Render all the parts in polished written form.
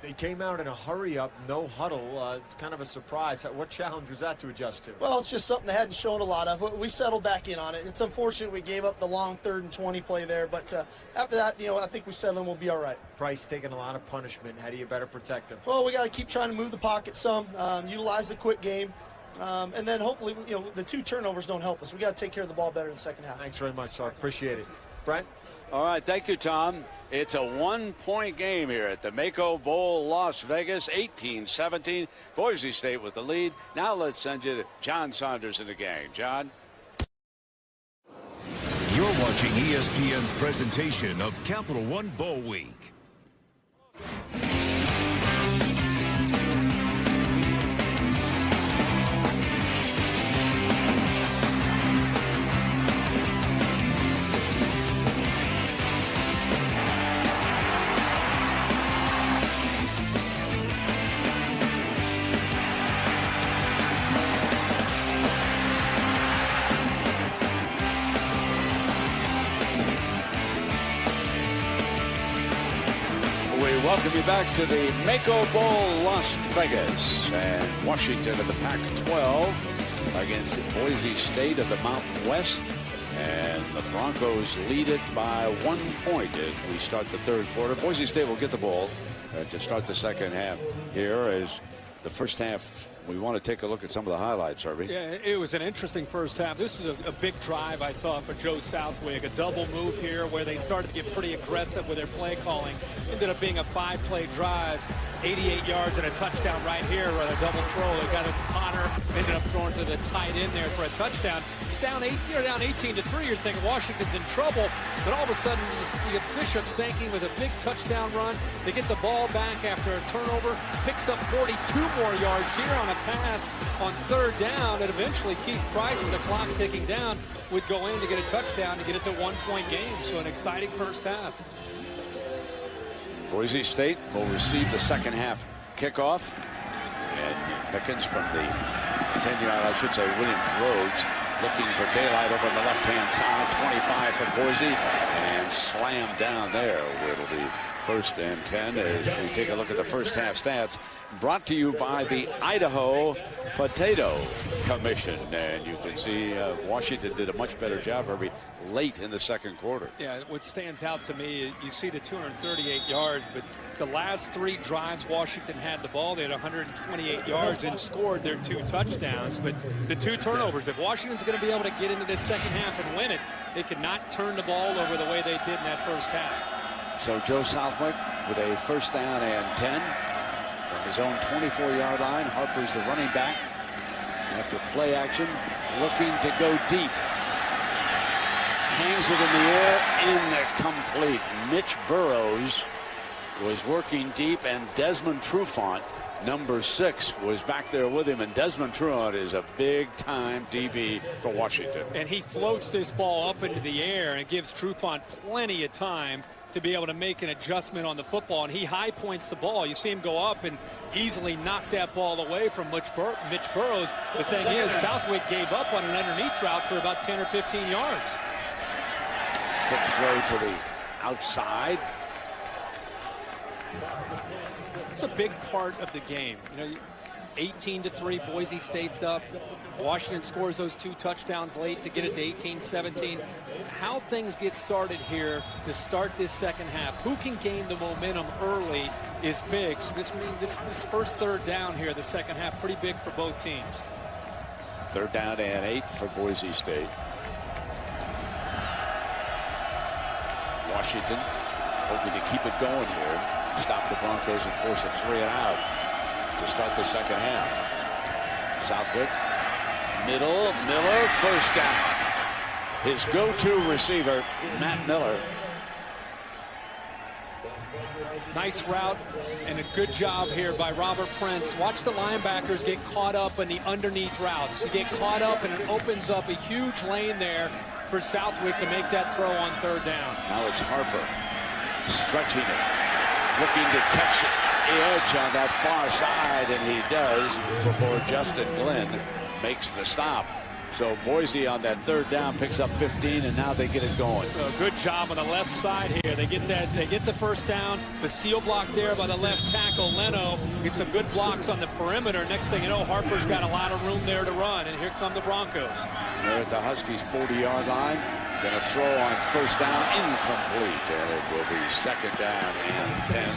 They came out in a hurry-up, no huddle, kind of a surprise. What challenge was that to adjust to? Well, it's just something they hadn't shown a lot of. We settled back in on it. It's unfortunate we gave up the long 3rd and 20 play there, but after that, I think we settled and we'll be all right. Price taking a lot of punishment. How do you better protect him? Well, we got to keep trying to move the pocket some, utilize the quick game, and then hopefully, the 2 turnovers don't help us. We got to take care of the ball better in the second half. Thanks very much, Sark. Appreciate it. Brent? All right, thank you, Tom. It's a 1-point game here at the Mako Bowl, Las Vegas, 18-17. Boise State with the lead. Now let's send you to John Saunders and the gang. John? You're watching ESPN's presentation of Capital One Bowl Week. Welcome you back to the Mako Bowl, Las Vegas. And Washington of the Pac-12 against Boise State of the Mountain West. And the Broncos lead it by 1 point as we start the 3rd quarter. Boise State will get the ball to start the second half here as the first half. We want to take a look at some of the highlights, Harvey. Yeah, it was an interesting first half. This is a big drive, I thought, for Joe Southwick. A double move here where they started to get pretty aggressive with their play calling. Ended up being a 5-play drive, 88 yards and a touchdown right here on a double throw. They got it to Potter, ended up throwing to the tight end there for a touchdown. It's down 18-3. You're thinking Washington's in trouble, but all of a sudden you get Bishop Sankey with a big touchdown run. They get the ball back after a turnover, picks up 42 more yards here on a pass on 3rd down, and eventually Keith Price, with the clock ticking down, would go in to get a touchdown to get it to 1-point game. So an exciting first half. Boise State will receive the second half kickoff. And Pickens from the 10-yard, I should say, Williams Rhodes, looking for daylight over on the left-hand side. 25 for Boise, and slammed down there. It'll be 1st and 10 as we take a look at the first half stats, brought to you by the Idaho Potato Commission. And you can see Washington did a much better job very late in the second quarter. Yeah, what stands out to me, you see the 238 yards, but the last 3 drives Washington had the ball. They had 128 yards and scored their 2 touchdowns. But the 2 turnovers, if Washington's going to be able to get into this second half and win it, they cannot turn the ball over the way they did in that first half. So Joe Southwick with a 1st down and 10 from his own 24-yard line. Harper's the running back after play action, looking to go deep. Hangs it in the air, incomplete. Mitch Burrows was working deep, and Desmond Trufant, number 6, was back there with him. And Desmond Trufant is a big-time DB for Washington. And he floats this ball up into the air and gives Trufant plenty of time to be able to make an adjustment on the football, and he high points the ball. You see him go up and easily knock that ball away from Mitch Burrows. The thing is, Southwick gave up on an underneath route for about 10 or 15 yards. Quick throw to the outside. It's a big part of the game. 18-3, Boise State's up. Washington scores those 2 touchdowns late to get it to 18-17. How things get started here to start this second half, who can gain the momentum early is big. So this first 3rd down here, the second half, pretty big for both teams. 3rd down and 8 for Boise State. Washington hoping to keep it going here. Stop the Broncos and force a 3 and out to start the second half. Southwick, middle, Miller, 1st down. His go-to receiver, Matt Miller. Nice route and a good job here by Robert Prince. Watch the linebackers get caught up in the underneath routes. You get caught up and it opens up a huge lane there for Southwick to make that throw on 3rd down. Now it's Harper stretching it, looking to catch the edge on that far side, and he does before Justin Glenn makes the stop. So Boise on that third down picks up 15, and now they get it going. Good job on the left side here. They get the first down. The seal block there by the left tackle, Leno. Gets some good blocks on the perimeter. Next thing you know, Harper's got a lot of room there to run, and here come the Broncos. They're at the Huskies' 40-yard line. Going to throw on first down, incomplete, and it will be second down and 10.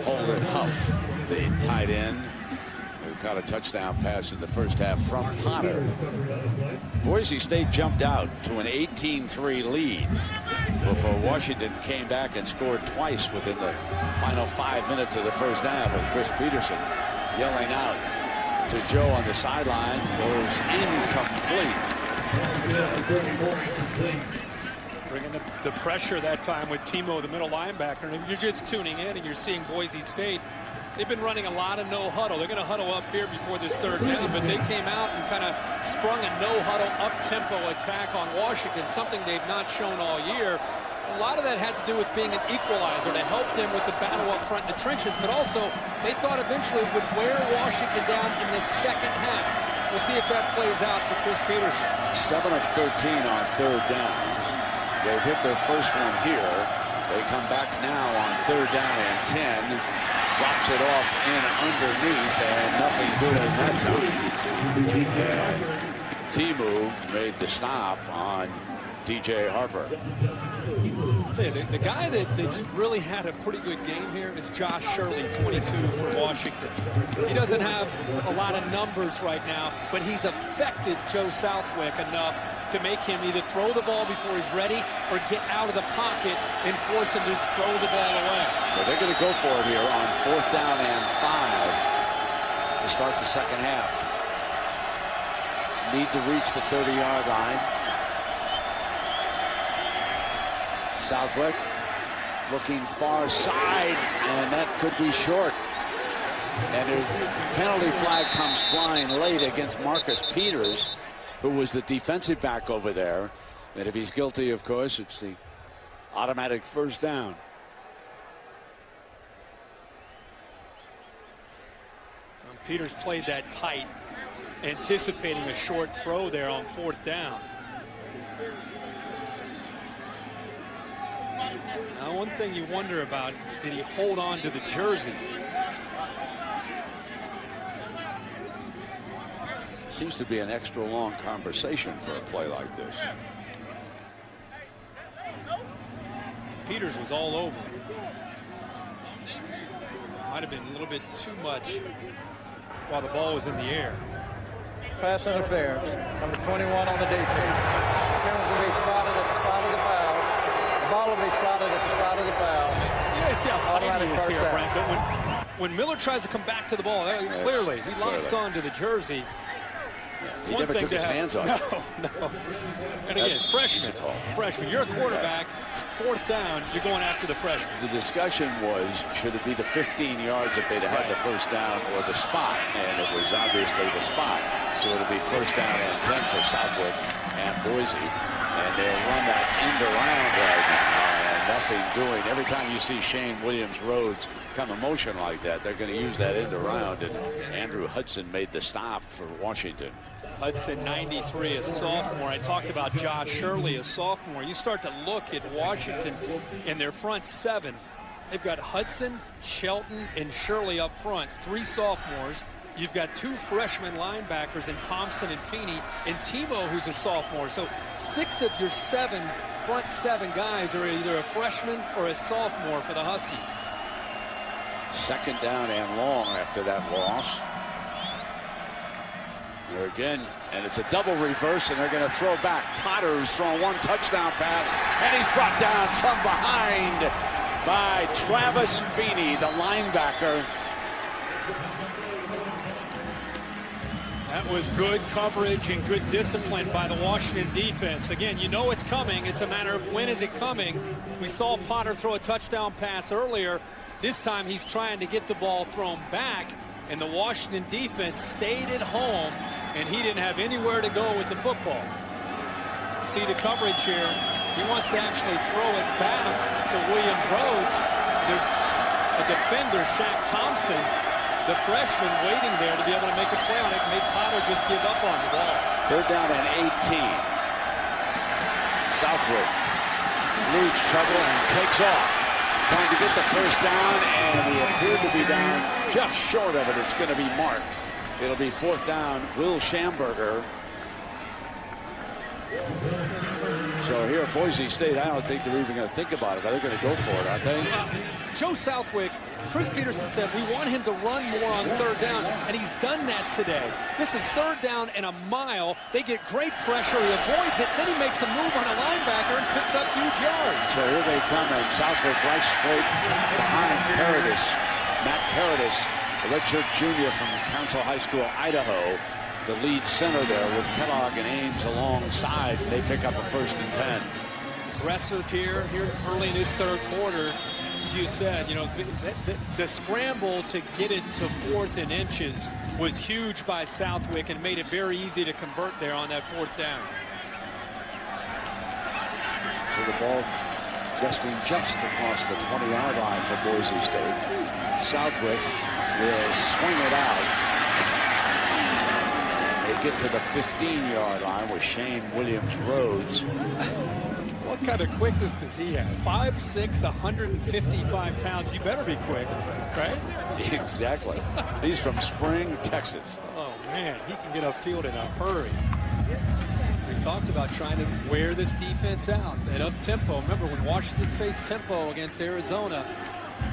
Holden Huff, the tight end, who caught a touchdown pass in the first half from Potter. Boise State jumped out to an 18-3 lead before Washington came back and scored twice within the final 5 minutes of the first half, with Chris Peterson yelling out to Joe on the sideline. Goes incomplete. Bringing the pressure that time with Timo, the middle linebacker. And if you're just tuning in and you're seeing Boise State, they've been running a lot of no huddle. They're going to huddle up here before this third down, but they came out and kind of sprung a no huddle up-tempo attack on Washington, something they've not shown all year. A lot of that had to do with being an equalizer to help them with the battle up front in the trenches, but also they thought eventually it would wear Washington down in the second half. We'll see if that plays out for Chris Peterson. 7 of 13 on third downs. They've hit their first one here. They come back now on third down and 10. Drops it off in underneath, and nothing doing that time. And Timo made the stop on DJ Harper. I'll tell you, the guy that's really had a pretty good game here is Josh Shirley, 22 for Washington. He doesn't have a lot of numbers right now, but he's affected Joe Southwick enough to make him either throw the ball before he's ready or get out of the pocket and force him to just throw the ball away. So they're going to go for it here on fourth down and 5 to start the second half. Need to reach the 30-yard line. Southwick looking far side, and that could be short. And a penalty flag comes flying late against Marcus Peters, who was the defensive back over there. And if he's guilty, of course, it's the automatic first down. Peters played that tight, anticipating a short throw there on fourth down. Now, one thing you wonder about, did he hold on to the jersey? Seems to be an extra long conversation for a play like this. Peters was all over him. Might have been a little bit too much while the ball was in the air. Pass interference. Number 21 on the defense. Interference will be spotted at the spot of the foul. The ball will be spotted at the spot of the foul. You guys see how tight Automatic he is first here, down. Brent. But when Miller tries to come back to the ball, clearly he locks on to the jersey. He never took his hands off. No. And again, freshman. You're a quarterback. Fourth down, you're going after the freshman. The discussion was, should it be the 15 yards if they'd had the first down, or the spot? And it was obviously the spot. So it'll be first down and 10 for Southwick and Boise. And they'll run that end around right now, and nothing doing. Every time you see Shane Williams-Rhodes come in motion like that, they're going to use that end around. And Andrew Hudson made the stop for Washington. Hudson, 93, a sophomore. I talked about Josh Shirley, a sophomore. You start to look at Washington in their front seven. They've got Hudson, Shelton, and Shirley up front, 3 sophomores. You've got 2 freshman linebackers in Thompson and Feeney, and Timo, who's a sophomore. So 6 of your front 7 guys are either a freshman or a sophomore for the Huskies. Second down and long after that loss. There again, and it's a double reverse, and they're going to throw back. Potter's throwing 1 touchdown pass, and he's brought down from behind by Travis Feeney, the linebacker. That was good coverage and good discipline by the Washington defense. Again, you know it's coming. It's a matter of when is it coming. We saw Potter throw a touchdown pass earlier. This time he's trying to get the ball thrown back, and the Washington defense stayed at home, and he didn't have anywhere to go with the football. See the coverage here. He wants to actually throw it back to Williams-Rhodes. There's a defender, Shaq Thompson, the freshman waiting there to be able to make a play on it, made Potter just give up on the ball. Third down and 18. Southwick leads trouble and takes off. Trying to get the first down, and he appeared to be down just short of it. It's going to be marked. It'll be fourth down. Will Schamberger. So here at Boise State, I don't think they're even going to think about it. They're going to go for it, aren't they? Joe Southwick, Chris Peterson said we want him to run more on third down, and he's done that today. This is third down and a mile. They get great pressure. He avoids it. Then he makes a move on a linebacker and picks up huge yards. So here they come, and Southwick right straight behind Paradis. Matt Paradis, a redshirt junior from Council High School, Idaho. The lead center there with Kellogg and Ames alongside. They pick up a 1st and 10. Aggressive here early in this third quarter. As you said, you know, the scramble to get it to 4th and inches was huge by Southwick and made it very easy to convert there on that 4th down. So the ball resting just across the 20-yard line for Boise State. Southwick will swing it out. They get to the 15-yard line with Shane Williams-Rhodes. What kind of quickness does he have? 5'6", 155 pounds. You better be quick, right? Exactly. He's from Spring, Texas. Oh, man, he can get upfield in a hurry. We talked about trying to wear this defense out at up-tempo. Remember when Washington faced tempo against Arizona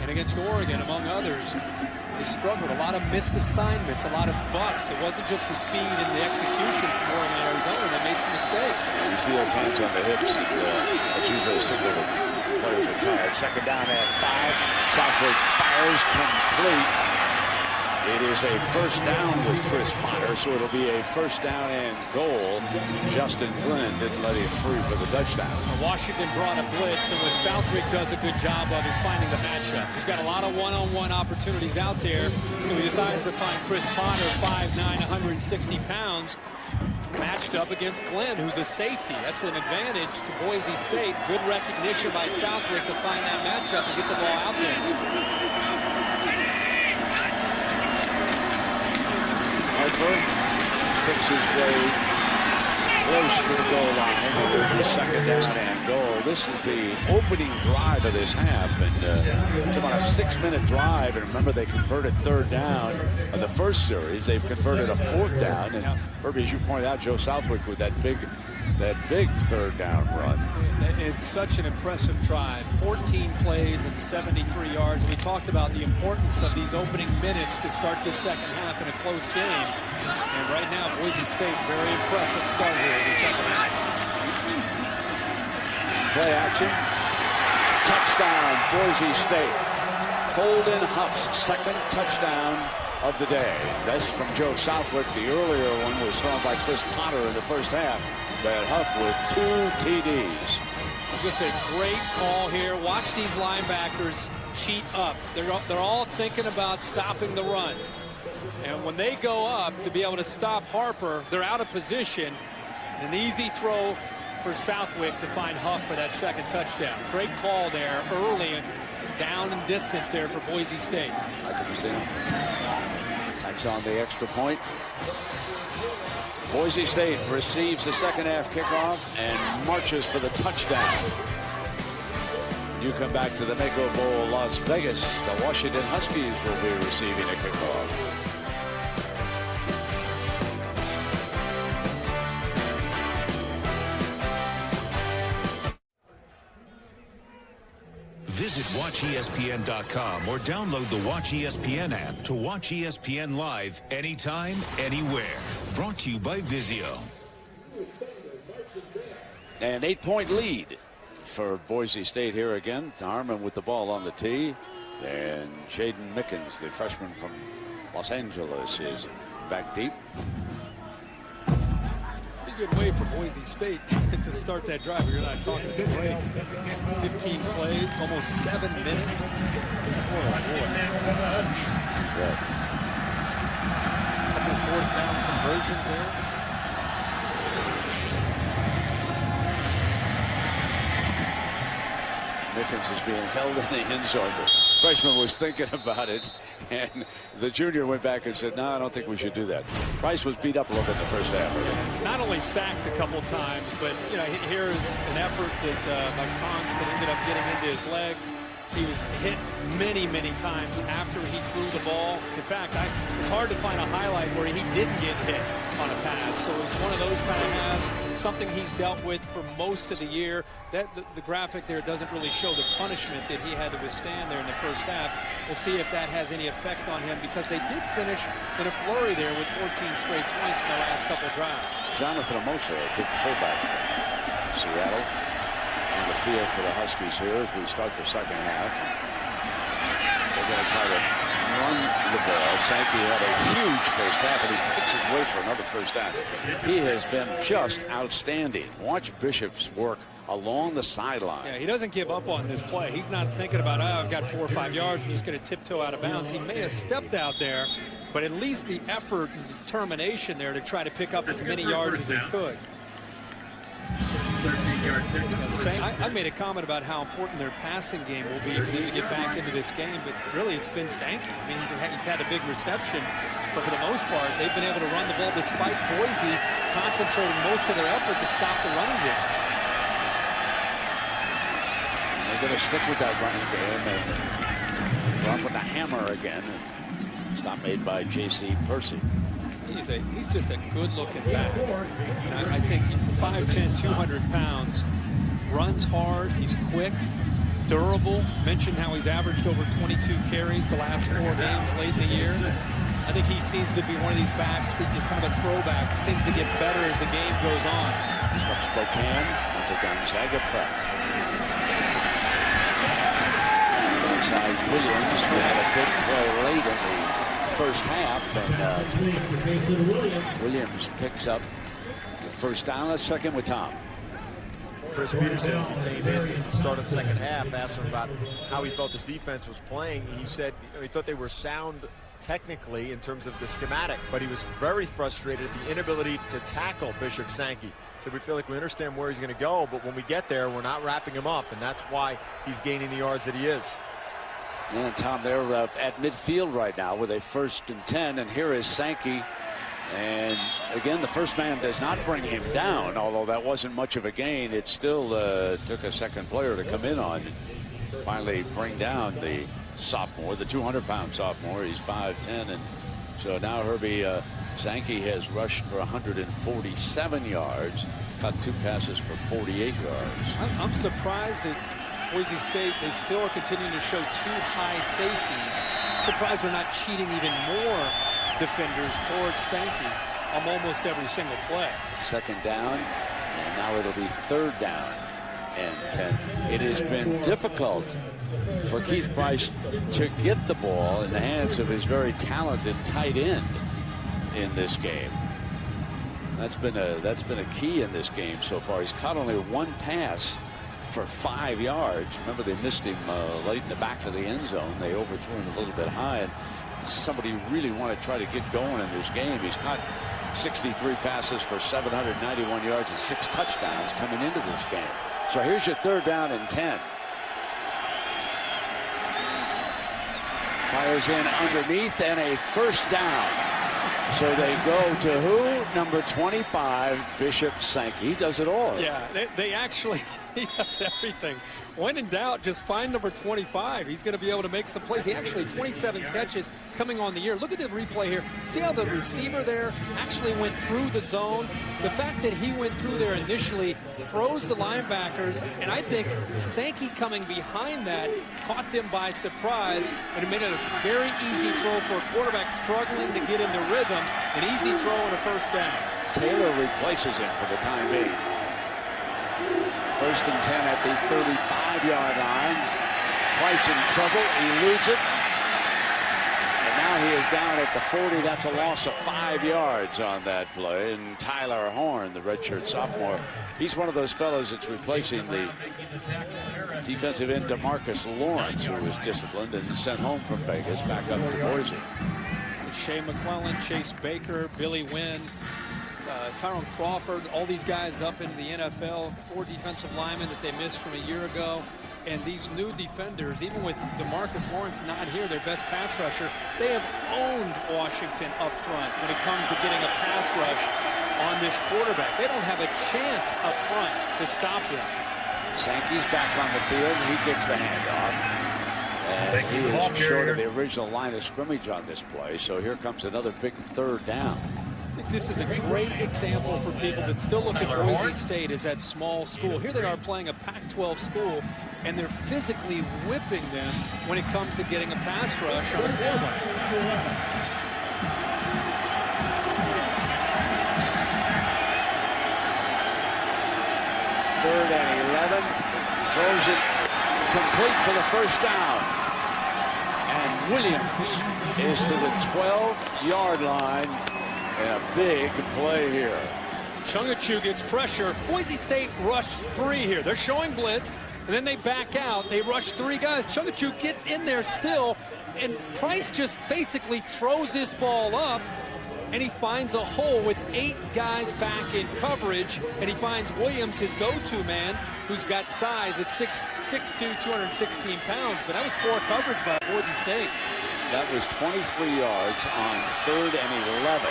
and against Oregon, among others, they struggled. A lot of missed assignments, a lot of busts. It wasn't just the speed and the execution from Oregon and Arizona that made some mistakes. You see those hands on the hips. That's usually a signal that players are tired. Second down and 5. Southwick fires complete. It is a 1st down with Chris Potter, so it'll be a 1st down and goal. Justin Glenn didn't let him free for the touchdown. Washington brought a blitz, and what Southwick does a good job of is finding the matchup. He's got a lot of one-on-one opportunities out there, so he decides to find Chris Potter, 5'9", 160 pounds, matched up against Glenn, who's a safety. That's an advantage to Boise State. Good recognition by Southwick to find that matchup and get the ball out there. Harper picks his way close to the goal line. It'll be 2nd down and goal. This is the opening drive of this half, and it's about a 6-minute drive. And remember, they converted 3rd down of the first series. They've converted a 4th down. And Herbie, as you pointed out, Joe Southwick with that big 3rd down run. It's such an impressive drive. 14 plays and 73 yards. We talked about the importance of these opening minutes to start this second half in a close game. And right now, Boise State, very impressive start here in the second half. Play action. Touchdown, Boise State. Holden Huff's 2nd touchdown of the day. That's from Joe Southwick. The earlier one was thrown by Chris Potter in the first half. But Huff with 2 TDs. Just a great call here. Watch these linebackers cheat up. They're all thinking about stopping the run. And when they go up to be able to stop Harper, they're out of position. An easy throw for Southwick to find Huff for that 2nd touchdown. Great call there early and down in distance there for Boise State. I can see him. Tacks on the extra point. Boise State receives the second half kickoff and marches for the touchdown. You come back to the Mako Bowl, Las Vegas. The Washington Huskies will be receiving a kickoff. Visit WatchESPN.com or download the Watch ESPN app to watch ESPN live anytime, anywhere. Brought to you by Vizio. An 8-point lead for Boise State here again. Harmon with the ball on the tee. And Jaden Mickens, the freshman from Los Angeles, is back deep. Good way for Boise State to start that drive. You're not talking a break. 15 plays, almost 7 minutes. Oh, boy. Yeah. Couple 4th down conversions there. Mickens is being held in the end zone. The freshman was thinking about it. And the junior went back and said, no, I don't think we should do that. Price was beat up a little bit in the first half. Not only sacked a couple times, but here's an effort that by Constant ended up getting into his legs. He was hit many, many times after he threw the ball. In fact, it's hard to find a highlight where he didn't get hit on a pass. So it's one of those kind of halves, something he's dealt with for most of the year. That the graphic there doesn't really show the punishment that he had to withstand there in the first half. We'll see if that has any effect on him, because they did finish in a flurry there with 14 straight points in the last couple of drives. Jonathan Amosa, a big fullback from Seattle, on the field for the Huskies here as we start the second half. They're going to try to run the ball. Sankey had a huge first half, and he picks his way for another first half. He has been just outstanding. Watch Bishop's work along the sideline. Yeah, he doesn't give up on this play. He's not thinking about, oh, I've got 4 or 5 yards, I'm just going to tiptoe out of bounds. He may have stepped out there, but at least the effort and determination there to try to pick up as many yards as he could. I made a comment about how important their passing game will be for them to get back into this game, but really it's been Sankey. I mean, he's had a big reception, but for the most part, they've been able to run the ball despite Boise concentrating most of their effort to stop the running game. And they're going to stick with that running game and drop with the hammer again. Stop made by J.C. Percy. He's just a good-looking back. And I think 5'10", 200 pounds, runs hard, he's quick, durable. Mentioned how he's averaged over 22 carries the last 4 games late in the year. I think he seems to be one of these backs that kind of a throwback, seems to get better as the game goes on. He's from Spokane, went to Gonzaga Prep. Alongside Williams, who had a big play late in the first half, and Williams picks up the first down. Let's check in with Tom. Chris Peterson, as he came in, started the second half, asked him about how he felt his defense was playing. He said he thought they were sound technically in terms of the schematic, but he was very frustrated at the inability to tackle Bishop Sankey. So we feel like we understand where he's going to go, but when we get there, we're not wrapping him up, and that's why he's gaining the yards that he is. And Tom, they're at midfield right now with a 1st and 10, and here is Sankey. And again, the first man does not bring him down, although that wasn't much of a gain. It still took a second player to come in on and finally bring down the sophomore, the 200-pound sophomore. He's 5'10", and so now Herbie Sankey has rushed for 147 yards, caught 2 passes for 48 yards. I'm surprised that Boise State, they still are continuing to show 2 high safeties. Surprised they're not cheating even more defenders towards Sankey on almost every single play. Second down, and now it'll be 3rd down and 10. It has been difficult for Keith Price to get the ball in the hands of his very talented tight end in this game. That's been a key in this game so far. He's caught only 1 pass for 5 yards. Remember, they missed him late in the back of the end zone. They overthrew him a little bit high, and this is somebody who really want to try to get going in this game. He's caught 63 passes for 791 yards and 6 touchdowns coming into this game. So here's your 3rd down and 10. Fires in underneath, and a 1st down. So they go to who? Number 25, Bishop Sankey. He does it all. Yeah, they actually, he does everything. When in doubt, just find number 25. He's going to be able to make some plays. He actually 27 catches coming on the year. Look at the replay here. See how the receiver there actually went through the zone? The fact that he went through there initially froze the linebackers, and I think Sankey coming behind that caught them by surprise, and it made it a very easy throw for a quarterback struggling to get into rhythm. An easy throw and a 1st down. Taylor replaces him for the time being. 1st and 10 at the 35-yard line. Price in trouble, eludes it. And now he is down at the 40. That's a loss of 5 yards on that play. And Tyler Horn, the redshirt sophomore, he's one of those fellows that's replacing the defensive end DeMarcus Lawrence, who was disciplined and sent home from Vegas back up to Boise. Shea McClellan, Chase Baker, Billy Wynn, Tyrone Crawford, all these guys up into the NFL, 4 defensive linemen that they missed from a year ago. And these new defenders, even with DeMarcus Lawrence not here, their best pass rusher, they have owned Washington up front when it comes to getting a pass rush on this quarterback. They don't have a chance up front to stop them. Sankey's back on the field. He gets the handoff. And he is short of the original line of scrimmage on this play. So here comes another big third down. I think this is a great example for people that still look at Boise State as that small school. Here they are playing a Pac-12 school, and they're physically whipping them when it comes to getting a pass rush on a quarterback. Third and 11. Throws it complete for the first down. And Williams is to the 12-yard line. And a big play here. Chungachu gets pressure. Boise State rushed 3 here. They're showing blitz, and then they back out. They rush 3 guys. Chungachu gets in there still, and Price just basically throws this ball up, and he finds a hole with 8 guys back in coverage, and he finds Williams, his go-to man, who's got size at 6'2", 216 pounds. But that was poor coverage by Boise State. That was 23 yards on 3rd and 11.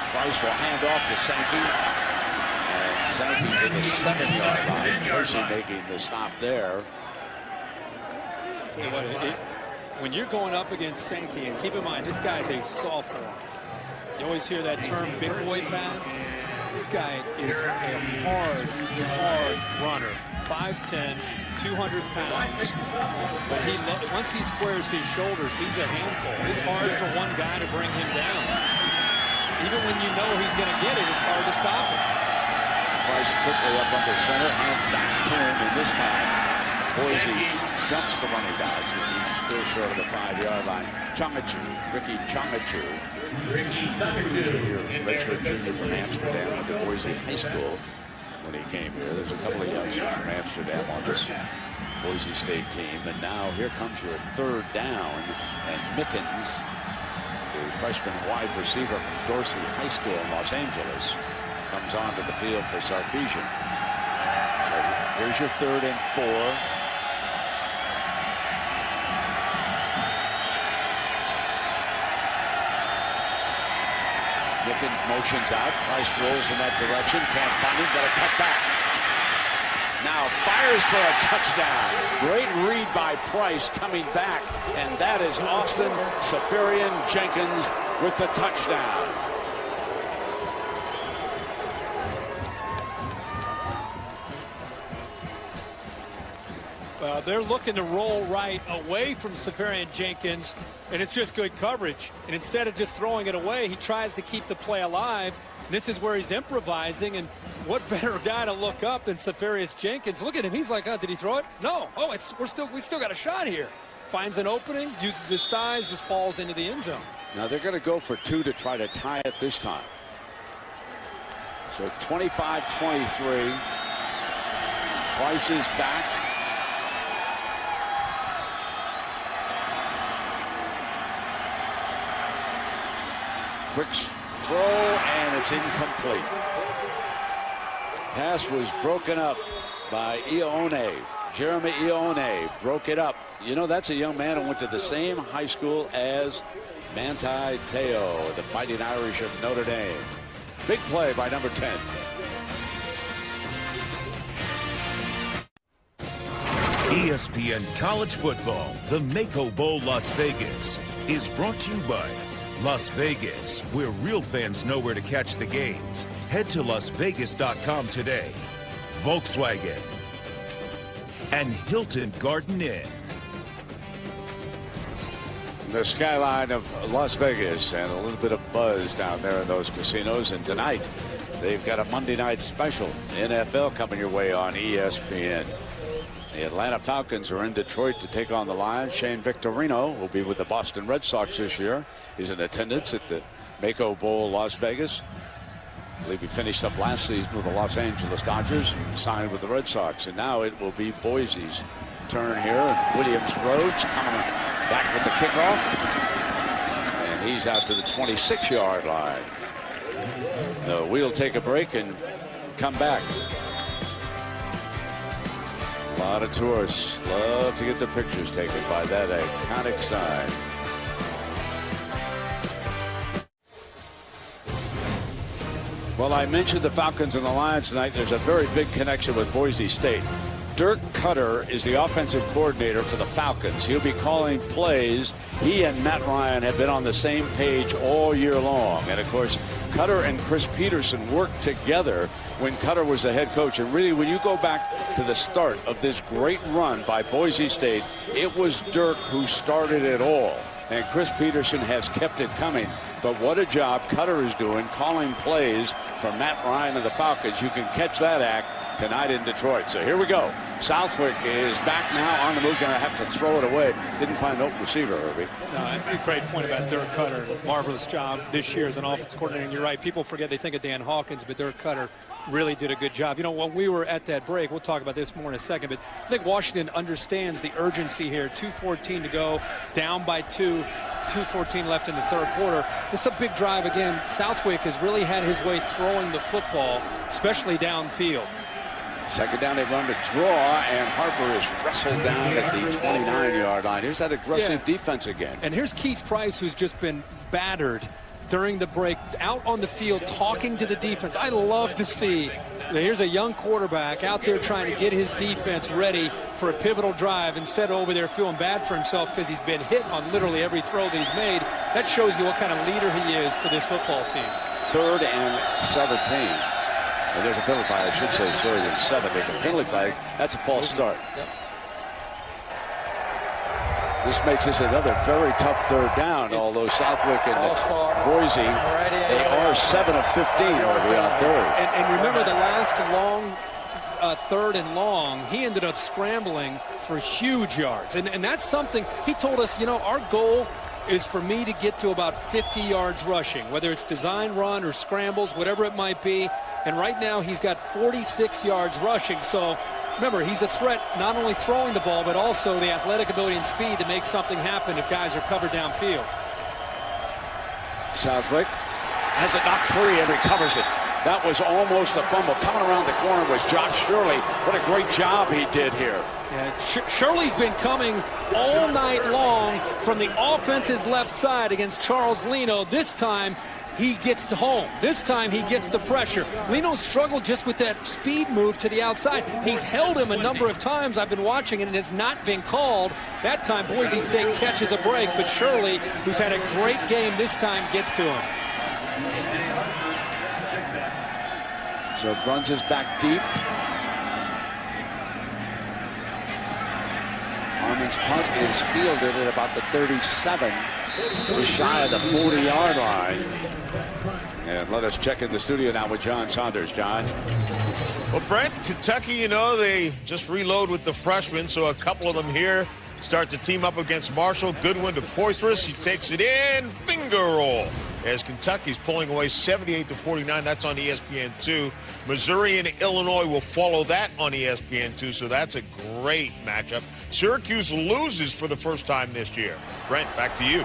Price will hand off to Sankey. And Sankey to the 7-yard line. Percy making the stop there. Tell you what, when you're going up against Sankey, and keep in mind, this guy's a sophomore. You always hear that term, big boy pads. This guy is a hard runner. 5'10", 200 pounds. But once he squares his shoulders, he's a handful. It's hard for one guy to bring him down. Even when you know he's going to get it, it's hard to stop him. Price quickly up under center, hands back to him, and this time Boise jumps the running back. He's still short of the 5-yard line. Chungachu, Ricky Chungachu, redshirt junior from Amsterdam, went to Boise High School when he came here. There's a couple of youngsters from Amsterdam on this Boise State team, and now here comes your 3rd down, and Mickens, the freshman wide receiver from Dorsey High School in Los Angeles, comes onto the field for Sarkisian. So here's your 3rd and 4. Mickens motions out. Price rolls in that direction. Can't find him. Got to cut back. Now fires for a touchdown. Great read by Price coming back. And that is Austin Seferian-Jenkins with the touchdown. They're looking to roll right away from Seferian-Jenkins, and it's just good coverage. And instead of just throwing it away, he tries to keep the play alive. This is where he's improvising, and what better guy to look up than Seferian-Jenkins? Look at him. He's like, oh, did he throw it? No. Oh, we still got a shot here. Finds an opening, uses his size, just falls into the end zone. Now they're going to go for 2 to try to tie it this time. So 25-23. Price is back. Quick throw, and it's incomplete. Pass was broken up by Ione. Jeremy Ione broke it up. You know, that's a young man who went to the same high school as Manti Te'o, the Fighting Irish of Notre Dame. Big play by number 10. ESPN College Football, the Mako Bowl Las Vegas, is brought to you by Las Vegas, where real fans know where to catch the games. Head to LasVegas.com today. Volkswagen and Hilton Garden Inn. The skyline of Las Vegas and a little bit of buzz down there in those casinos. And tonight, they've got a Monday night special. NFL coming your way on ESPN. The Atlanta Falcons are in Detroit to take on the Lions. Shane Victorino will be with the Boston Red Sox this year. He's in attendance at the Mako Bowl, Las Vegas. I believe he finished up last season with the Los Angeles Dodgers and signed with the Red Sox. And now it will be Boise's turn here. And Williams Rhodes coming back with the kickoff. And he's out to the 26-yard line. We'll take a break and come back. A lot of tourists love to get their pictures taken by that iconic sign. Well, I mentioned the Falcons and the Lions tonight. There's a very big connection with Boise State. Dirk Koetter is the offensive coordinator for the Falcons. He'll be calling plays. He and Matt Ryan have been on the same page all year long. And, of course, Koetter and Chris Peterson worked together when Koetter was the head coach. And really, when you go back to the start of this great run by Boise State, it was Dirk who started it all. And Chris Peterson has kept it coming. But what a job Koetter is doing calling plays for Matt Ryan and the Falcons. You can catch that act tonight in Detroit. So here we go. Southwick is back now on the move. Going to have to throw it away. Didn't find an open receiver, Herbie. No, a great point about Dirk Koetter. Marvelous job this year as an offense coordinator. And you're right. People forget they think of Dan Hawkins, but Dirk Koetter really did a good job. You know, when we were at that break, we'll talk about this more in a second, but I think Washington understands the urgency here. 2:14 to go, down by 2. 2:14 left in the third quarter. This is a big drive again. Southwick has really had his way throwing the football, especially downfield. Second down, they run the draw, and Harper is wrestled down at the 29-yard line. Here's that aggressive defense again. And here's Keith Price, who's just been battered during the break, out on the field talking to the defense. I love to see. Here's a young quarterback out there trying to get his defense ready for a pivotal drive instead of over there feeling bad for himself because he's been hit on literally every throw that he's made. That shows you what kind of leader he is for this football team. 3rd and 17. And there's a penalty flag. I should say 3rd and 7. There's a penalty flag. That's a false start. Yep. This makes this another very tough 3rd down, although Southwick and Boise, they are 7 of 15 over on 3rd. And remember the last long 3rd and long, he ended up scrambling for huge yards. And that's something he told us, you know, our goal is for me to get to about 50 yards rushing, whether it's design run or scrambles, whatever it might be. And right now he's got 46 yards rushing. So remember, he's a threat not only throwing the ball, but also the athletic ability and speed to make something happen if guys are covered downfield. Southwick has it knocked free and recovers it. That was almost a fumble. Coming around the corner was Josh Shirley. What a great job he did here. Yeah, Shirley's been coming all night long from the offense's left side against Charles Leno. This time, he gets to home. This time he gets the pressure. Leno struggled just with that speed move to the outside. He's held him a number of times. I've been watching and it has not been called. That time Boise State catches a break, but Shirley, who's had a great game this time, gets to him. So Bruns is back deep. Harmon's punt is fielded at about the 37, just shy of the 40-yard line. And let us check in the studio now with John Saunders. John. Well, Brent, Kentucky, you know, they just reload with the freshmen, so a couple of them here start to team up against Marshall. Goodwin to Poitras. He takes it in. Finger roll. As Kentucky's pulling away 78-49. That's on ESPN2. Missouri and Illinois will follow that on ESPN2, so that's a great matchup. Syracuse loses for the first time this year. Brent, back to you.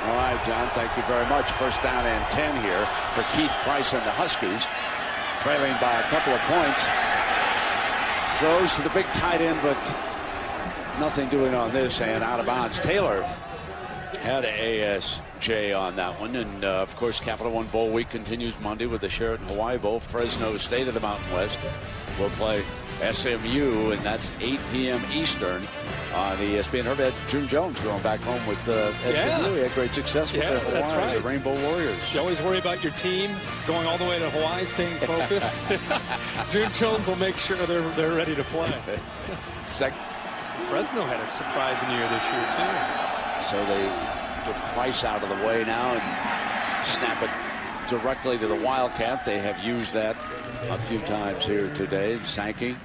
All right, John, thank you very much. First down and 10 here for Keith Price and the Huskies. Trailing by a couple of points. Throws to the big tight end, but nothing doing on this, and out of bounds. Taylor had ASJ on that one. And, of course, Capital One Bowl week continues Monday with the Sheraton Hawaii Bowl. Fresno State of the Mountain West will play SMU, and that's 8 p.m. Eastern on ESPN. Herbert, June Jones going back home with SMU. He had great success with the Hawaii, that's right. The Rainbow Warriors. You always worry about your team going all the way to Hawaii, staying focused. June Jones will make sure they're ready to play. Fresno had a surprising year this year, too. So they get Price out of the way now and snap it directly to the Wildcat. They have used that a few times here today. Sankey,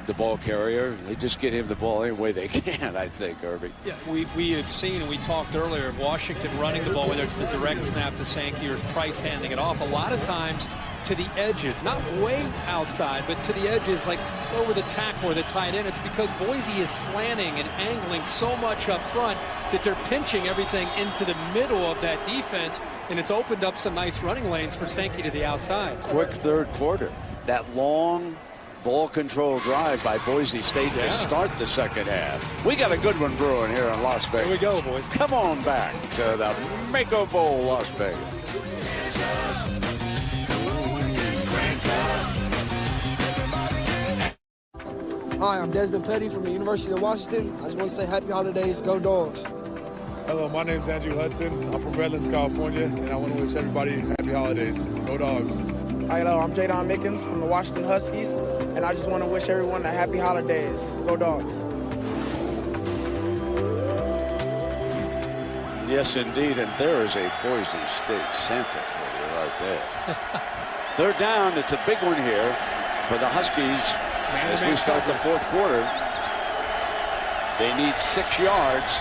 the ball carrier, they just get him the ball any way they can, I think, Irving. Yeah, we have seen, and we talked earlier, of Washington running the ball, whether it's the direct snap to Sankey or Price handing it off. A lot of times to the edges, not way outside, but to the edges, like over the tackle or the tight end. It's because Boise is slanting and angling so much up front that they're pinching everything into the middle of that defense, and it's opened up some nice running lanes for Sankey to the outside. Quick third quarter. That long ball control drive by Boise State to start the second half. We got a good one brewing here in Las Vegas. Here we go, boys. Come on back to the Mako Bowl, Las Vegas. Hi, I'm Desmond Petty from the University of Washington. I just want to say happy holidays. Go Dogs. Hello, my name is Andrew Hudson. I'm from Redlands, California, and I want to wish everybody happy holidays. Go Dogs. Hi, hello, I'm Jadon Mickens from the Washington Huskies, and I just want to wish everyone a happy holidays. Go Dogs. Yes, indeed, and there is a Boise State Santa for you right there. Third down, it's a big one here for the Huskies as we start the fourth quarter. They need 6 yards.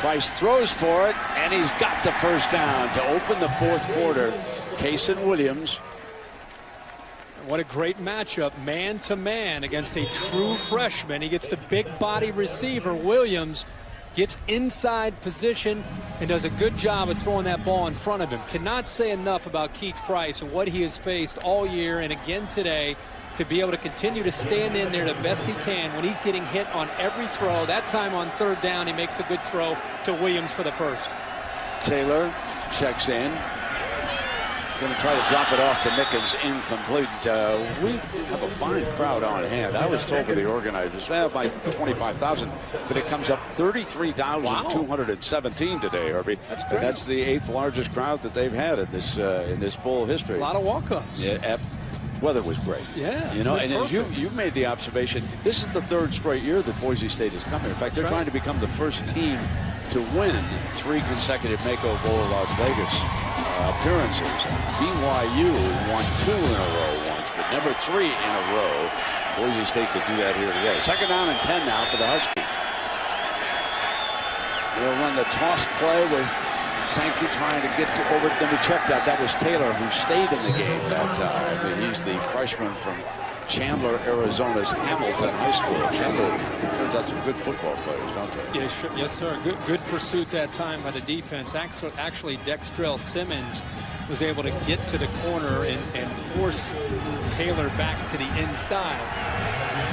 Price throws for it, and he's got the first down to open the fourth quarter. Kason Williams. What a great matchup, man-to-man against a true freshman. He gets the big body receiver, Williams, gets inside position and does a good job of throwing that ball in front of him. Cannot say enough about Keith Price and what he has faced all year and again today to be able to continue to stand in there the best he can when he's getting hit on every throw. That time on third down, he makes a good throw to Williams for the first. Taylor checks in. Going to try to drop it off to Mickens, incomplete. We have a fine crowd on hand. I was told by the organizers, well, by 25,000, but it comes up 33,217 today, Herbie. That's great. That's the 8th largest crowd that they've had in this bowl history. A lot of walk-ups. Yeah, weather was great. Yeah. You know, and as you made the observation, this is the 3rd straight year that Boise State has come here. In fact, they're trying to become the first team to win 3 consecutive Mako Bowl Las Vegas appearances. BYU won 2 in a row once, but never 3 in a row. Boise State could do that here today. 2nd down and 10 now for the Huskies. They'll run the toss play with Sankey trying to get over. Let me check that. That was Taylor who stayed in the game that time. But he's the freshman from Chandler, Arizona's Hamilton High School. Chandler turns out some good football players, don't they? Yes, sir. Good pursuit that time by the defense. Actually, Dextrell Simmons was able to get to the corner and force Taylor back to the inside.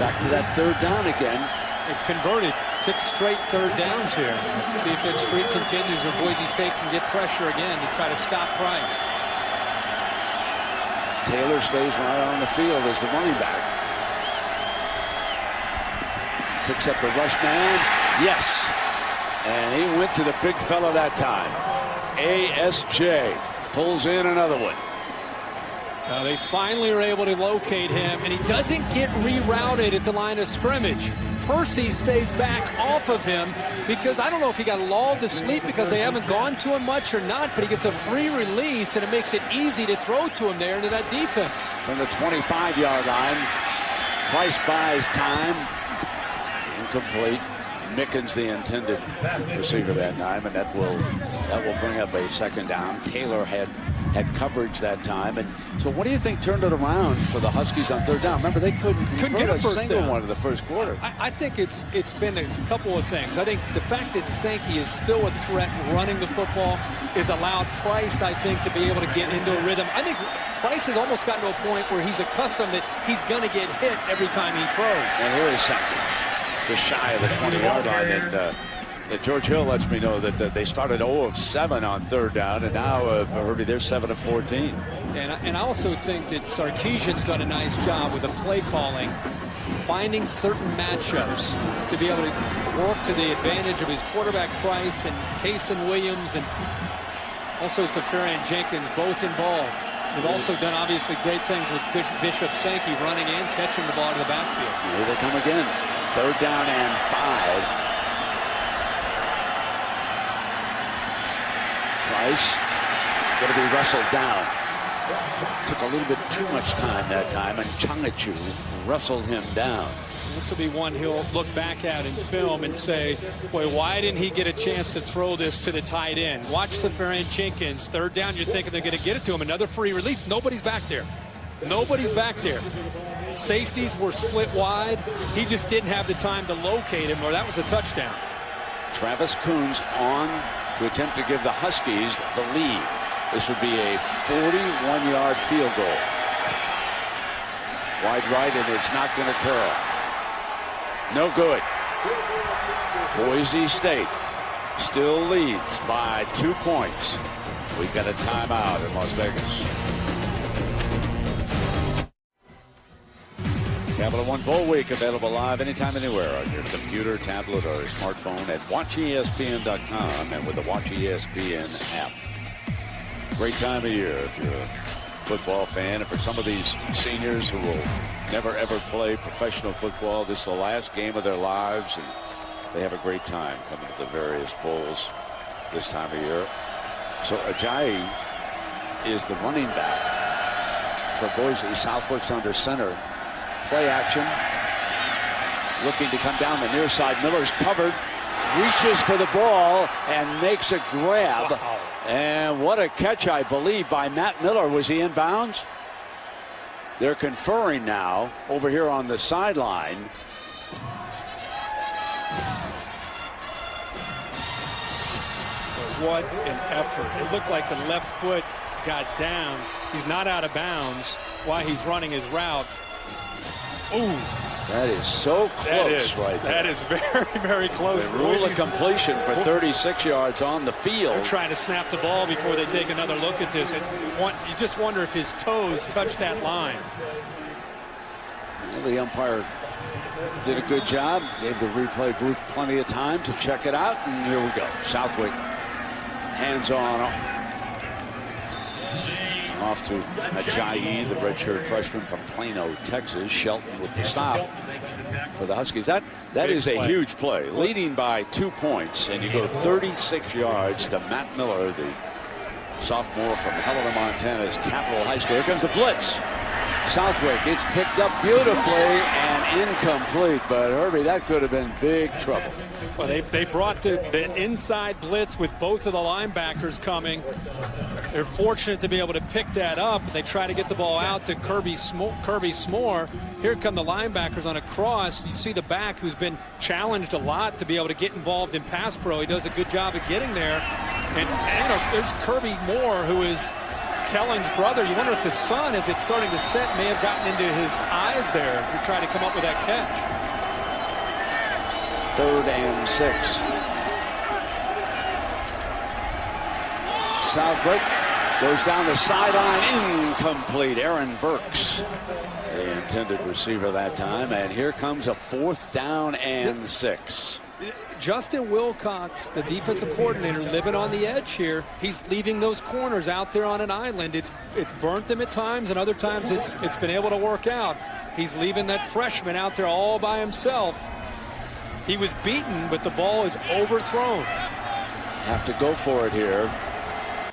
Back to that 3rd down again. They've converted 6 straight third downs here. See if that streak continues or Boise State can get pressure again to try to stop Price. Taylor stays right on the field as the running back. Picks up the rush man. Yes. And he went to the big fella that time. ASJ pulls in another one. They finally are able to locate him, and he doesn't get rerouted at the line of scrimmage. Percy stays back off of him because I don't know if he got lulled to sleep because they haven't gone to him much or not, but he gets a free release, and it makes it easy to throw to him there into that defense. From the 25-yard line, Price buys time. Incomplete. Mickens the intended receiver that time, and that will bring up a 2nd down. Taylor had coverage that time, and so what do you think turned it around for the Huskies on 3rd down? Remember, they couldn't get a first single down. One in the first quarter. I think it's been a couple of things. I think the fact that Sankey is still a threat running the football has allowed Price, I think, to be able to get into a rhythm. I think Price has almost gotten to a point where he's accustomed that he's going to get hit every time he throws. And here is Sankey, just shy of the 20-yard line, and George Hill lets me know that they started 0 of 7 on 3rd down, and now Herbie, they're 7 of 14. And I also think that Sarkisian's done a nice job with the play calling, finding certain matchups to be able to work to the advantage of his quarterback Price and Kason Williams and also Safarian Jenkins, both involved. They've also done obviously great things with Bishop Sankey running and catching the ball to the backfield. Here they come again. 3rd down and 5. Price going to be wrestled down. Took a little bit too much time that time, and Changachu wrestled him down. This will be one he'll look back at in film and say, boy, why didn't he get a chance to throw this to the tight end? Watch Safarian Jenkins. 3rd down, you're thinking they're going to get it to him. Another free release. Nobody's back there. Nobody's back there. Safeties were split wide. He just didn't have the time to locate him, or that was a touchdown. Travis Coons on to attempt to give the Huskies the lead. This would be a 41-yard field goal. Wide right, and it's not going to curl. No good. Boise State still leads by 2 points. We've got a timeout in Las Vegas. Capital One Bowl Week available live anytime, anywhere on your computer, tablet, or smartphone at WatchESPN.com and with the Watch ESPN app. Great time of year if you're a football fan, and for some of these seniors who will never ever play professional football, this is the last game of their lives, and they have a great time coming to the various bowls this time of year. So Ajayi is the running back for Boise. Southwick's under center. Play action. Looking to come down the near side. Miller's covered. Reaches for the ball and makes a grab. Wow. And what a catch, I believe, by Matt Miller. Was he in bounds? They're conferring now over here on the sideline. What an effort. It looked like the left foot got down. He's not out of bounds while he's running his route. Ooh. That is so close right there. That is very, very close. The rule of completion for 36 yards on the field. They're trying to snap the ball before they take another look at this. And you just wonder if his toes touched that line. Well, the umpire did a good job. Gave the replay booth plenty of time to check it out. And here we go. Southwick hands on. Off to Ajayi, the redshirt freshman from Plano, Texas. Shelton with the stop for the Huskies. That is a huge play. Leading by 2 points, and you go 36 yards to Matt Miller, the sophomore from Helena, Montana's Capital High School. Here comes the blitz. Southwick, it's picked up beautifully and incomplete, but Herbie, that could have been big trouble. Well, they brought the inside blitz with both of the linebackers coming. They're fortunate to be able to pick that up. They try to get the ball out to Kirby Smore. Here come the linebackers on a cross. You see the back, who's been challenged a lot to be able to get involved in pass pro. He does a good job of getting there. And you know, there's Kirby Moore, who is Kellen's brother. You wonder if the sun, as it's starting to set, may have gotten into his eyes there to try to come up with that catch. 3rd and 6. Southwick goes down the sideline, incomplete. Aaron Burks, the intended receiver that time, and here comes a 4th down and 6. Justin Wilcox, the defensive coordinator, living on the edge here. He's leaving those corners out there on an island. It's burnt them at times, and other times it's been able to work out. He's leaving that freshman out there all by himself. He was beaten, but the ball is overthrown. Have to go for it here.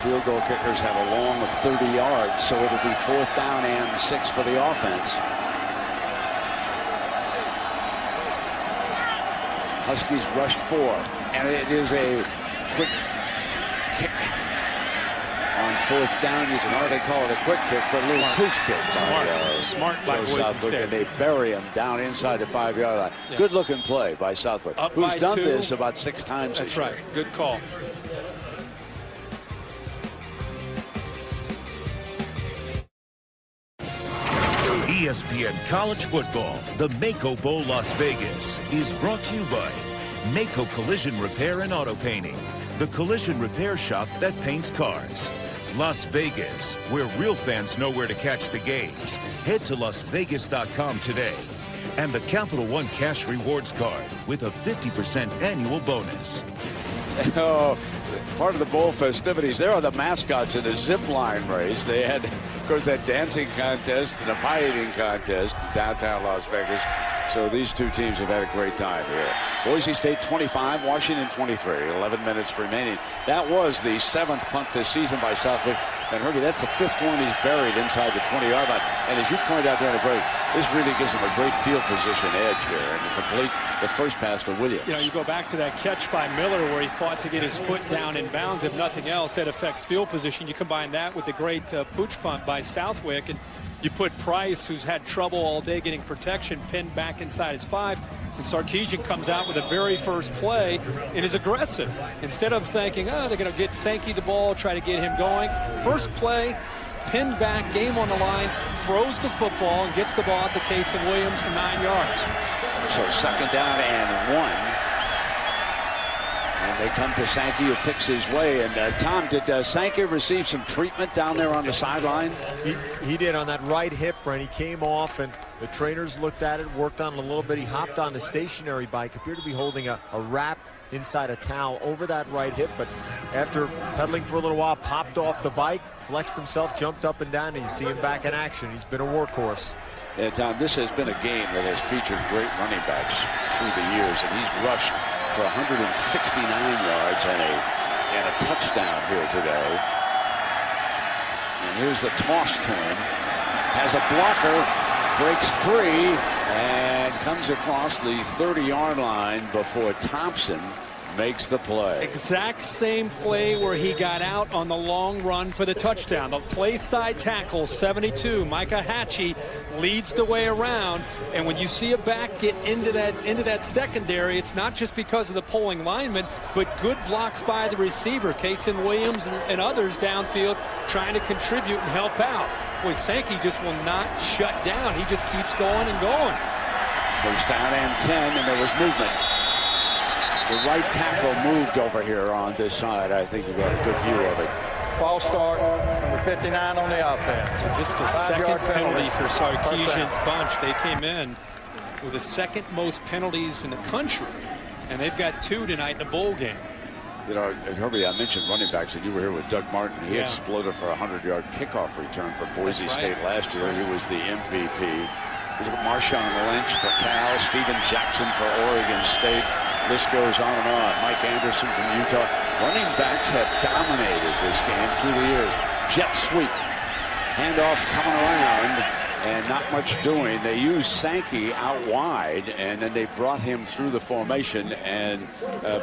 Field goal kickers have a long of 30 yards, so it'll be 4th down and 6 for the offense. Huskies rush 4, and it is a quick kick on 4th down. You can hardly call it a quick kick, but a little pooch kick. Smart by Boise State. And they bury him down inside the 5-yard line. Yeah. Good looking play by Southwick, who's done 2. This about 6 times. That's right. Good call. ESPN College Football, the Mako Bowl Las Vegas, is brought to you by Mako Collision Repair and Auto Painting, the collision repair shop that paints cars. Las Vegas, where real fans know where to catch the games. Head to LasVegas.com today. And the Capital One Cash Rewards Card with a 50% annual bonus. Oh, part of the bowl festivities. There are the mascots in the zip line race. They had, of course, that dancing contest and a pie eating contest in downtown Las Vegas. So these two teams have had a great time here. Boise State 25, Washington 23, 11 minutes remaining. That was the 7th punt this season by Southwick. And Herbie, that's the 5th one he's buried inside the 20-yard line. And as you pointed out during the break, this really gives him a great field position edge here and to complete the first pass to Williams. You know, you go back to that catch by Miller where he fought to get his foot down in bounds. If nothing else, that affects field position. You combine that with the great pooch punt by Southwick, and you put Price, who's had trouble all day getting protection, pinned back inside his 5. And Sarkisian comes out with the very first play and is aggressive. Instead of thinking, oh, they're going to get Sankey the ball, try to get him going. First play, pinned back, game on the line, throws the football and gets the ball to Kason Williams for 9 yards. So 2nd down and 1. And they come to Sankey, who picks his way. And Tom, did Sankey receive some treatment down there on the sideline? He did on that right hip, Brent. He came off, and the trainers looked at it, worked on it a little bit. He hopped on the stationary bike, appeared to be holding a wrap inside a towel over that right hip, but after pedaling for a little while, popped off the bike, flexed himself, jumped up and down, and you see him back in action. He's been a workhorse. Yeah, Tom, this has been a game that has featured great running backs through the years, and he's rushed for 169 yards and a touchdown here today. And here's the toss to him. Has a blocker, breaks free, and comes across the 30-yard line before Thompson makes the play. Exact same play where he got out on the long run for the touchdown. The play side tackle, 72, Micah Hatchie, leads the way around. And when you see a back get into that secondary, it's not just because of the pulling lineman, but good blocks by the receiver, Kason Williams and others downfield trying to contribute and help out. Boy, Sankey just will not shut down. He just keeps going and going. 1st down and 10, and there was movement. The right tackle moved over here on this side. I think you got a good view of it. False start, number 59 on the offense. Just a second penalty for Sarkisian's bunch. They came in with the 2nd most penalties in the country, and they've got 2 tonight in a bowl game. You know, Herbie, I mentioned running backs, and you were here with Doug Martin. He exploded for a 100-yard kickoff return for Boise State last year. He was the MVP. Marshawn Lynch for Cal, Steven Jackson for Oregon State. List goes on and on. Mike Anderson from Utah. Running backs have dominated this game through the years. Jet sweep. Handoff coming around and not much doing. They used Sankey out wide, and then they brought him through the formation, and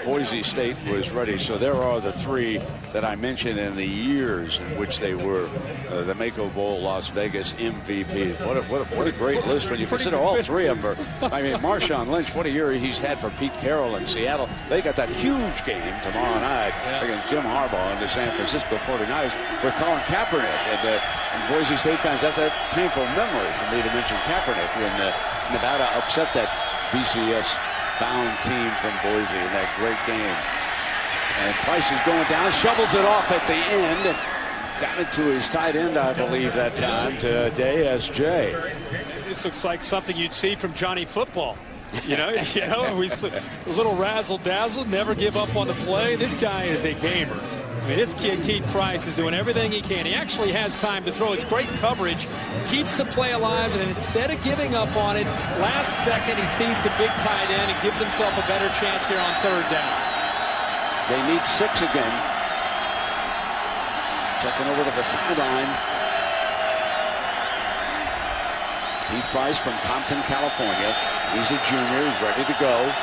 Boise State was ready. So there are the 3 that I mentioned in the years in which they were the Mako Bowl Las Vegas MVPs. What a great list when you consider all 3 of them. I mean, Marshawn Lynch, what a year he's had for Pete Carroll in Seattle. They got that huge game tomorrow night against Jim Harbaugh and the San Francisco 49ers with Colin Kaepernick. And Boise State fans, that's a painful memory for me to mention Kaepernick when Nevada upset that BCS-bound team from Boise in that great game. And Price is going down, shovels it off at the end, and got it to his tight end, I believe, that time, to Day-S-J. This looks like something you'd see from Johnny Football. You know, a little razzle-dazzle, never give up on the play. This guy is a gamer. I mean, this kid, Keith Price, is doing everything he can. He actually has time to throw. It's great coverage, keeps the play alive, and then instead of giving up on it, last second he sees the big tight end and gives himself a better chance here on 3rd down. They need 6 again. Checking over to the sideline. Keith Price from Compton, California. He's a junior. He's ready to go.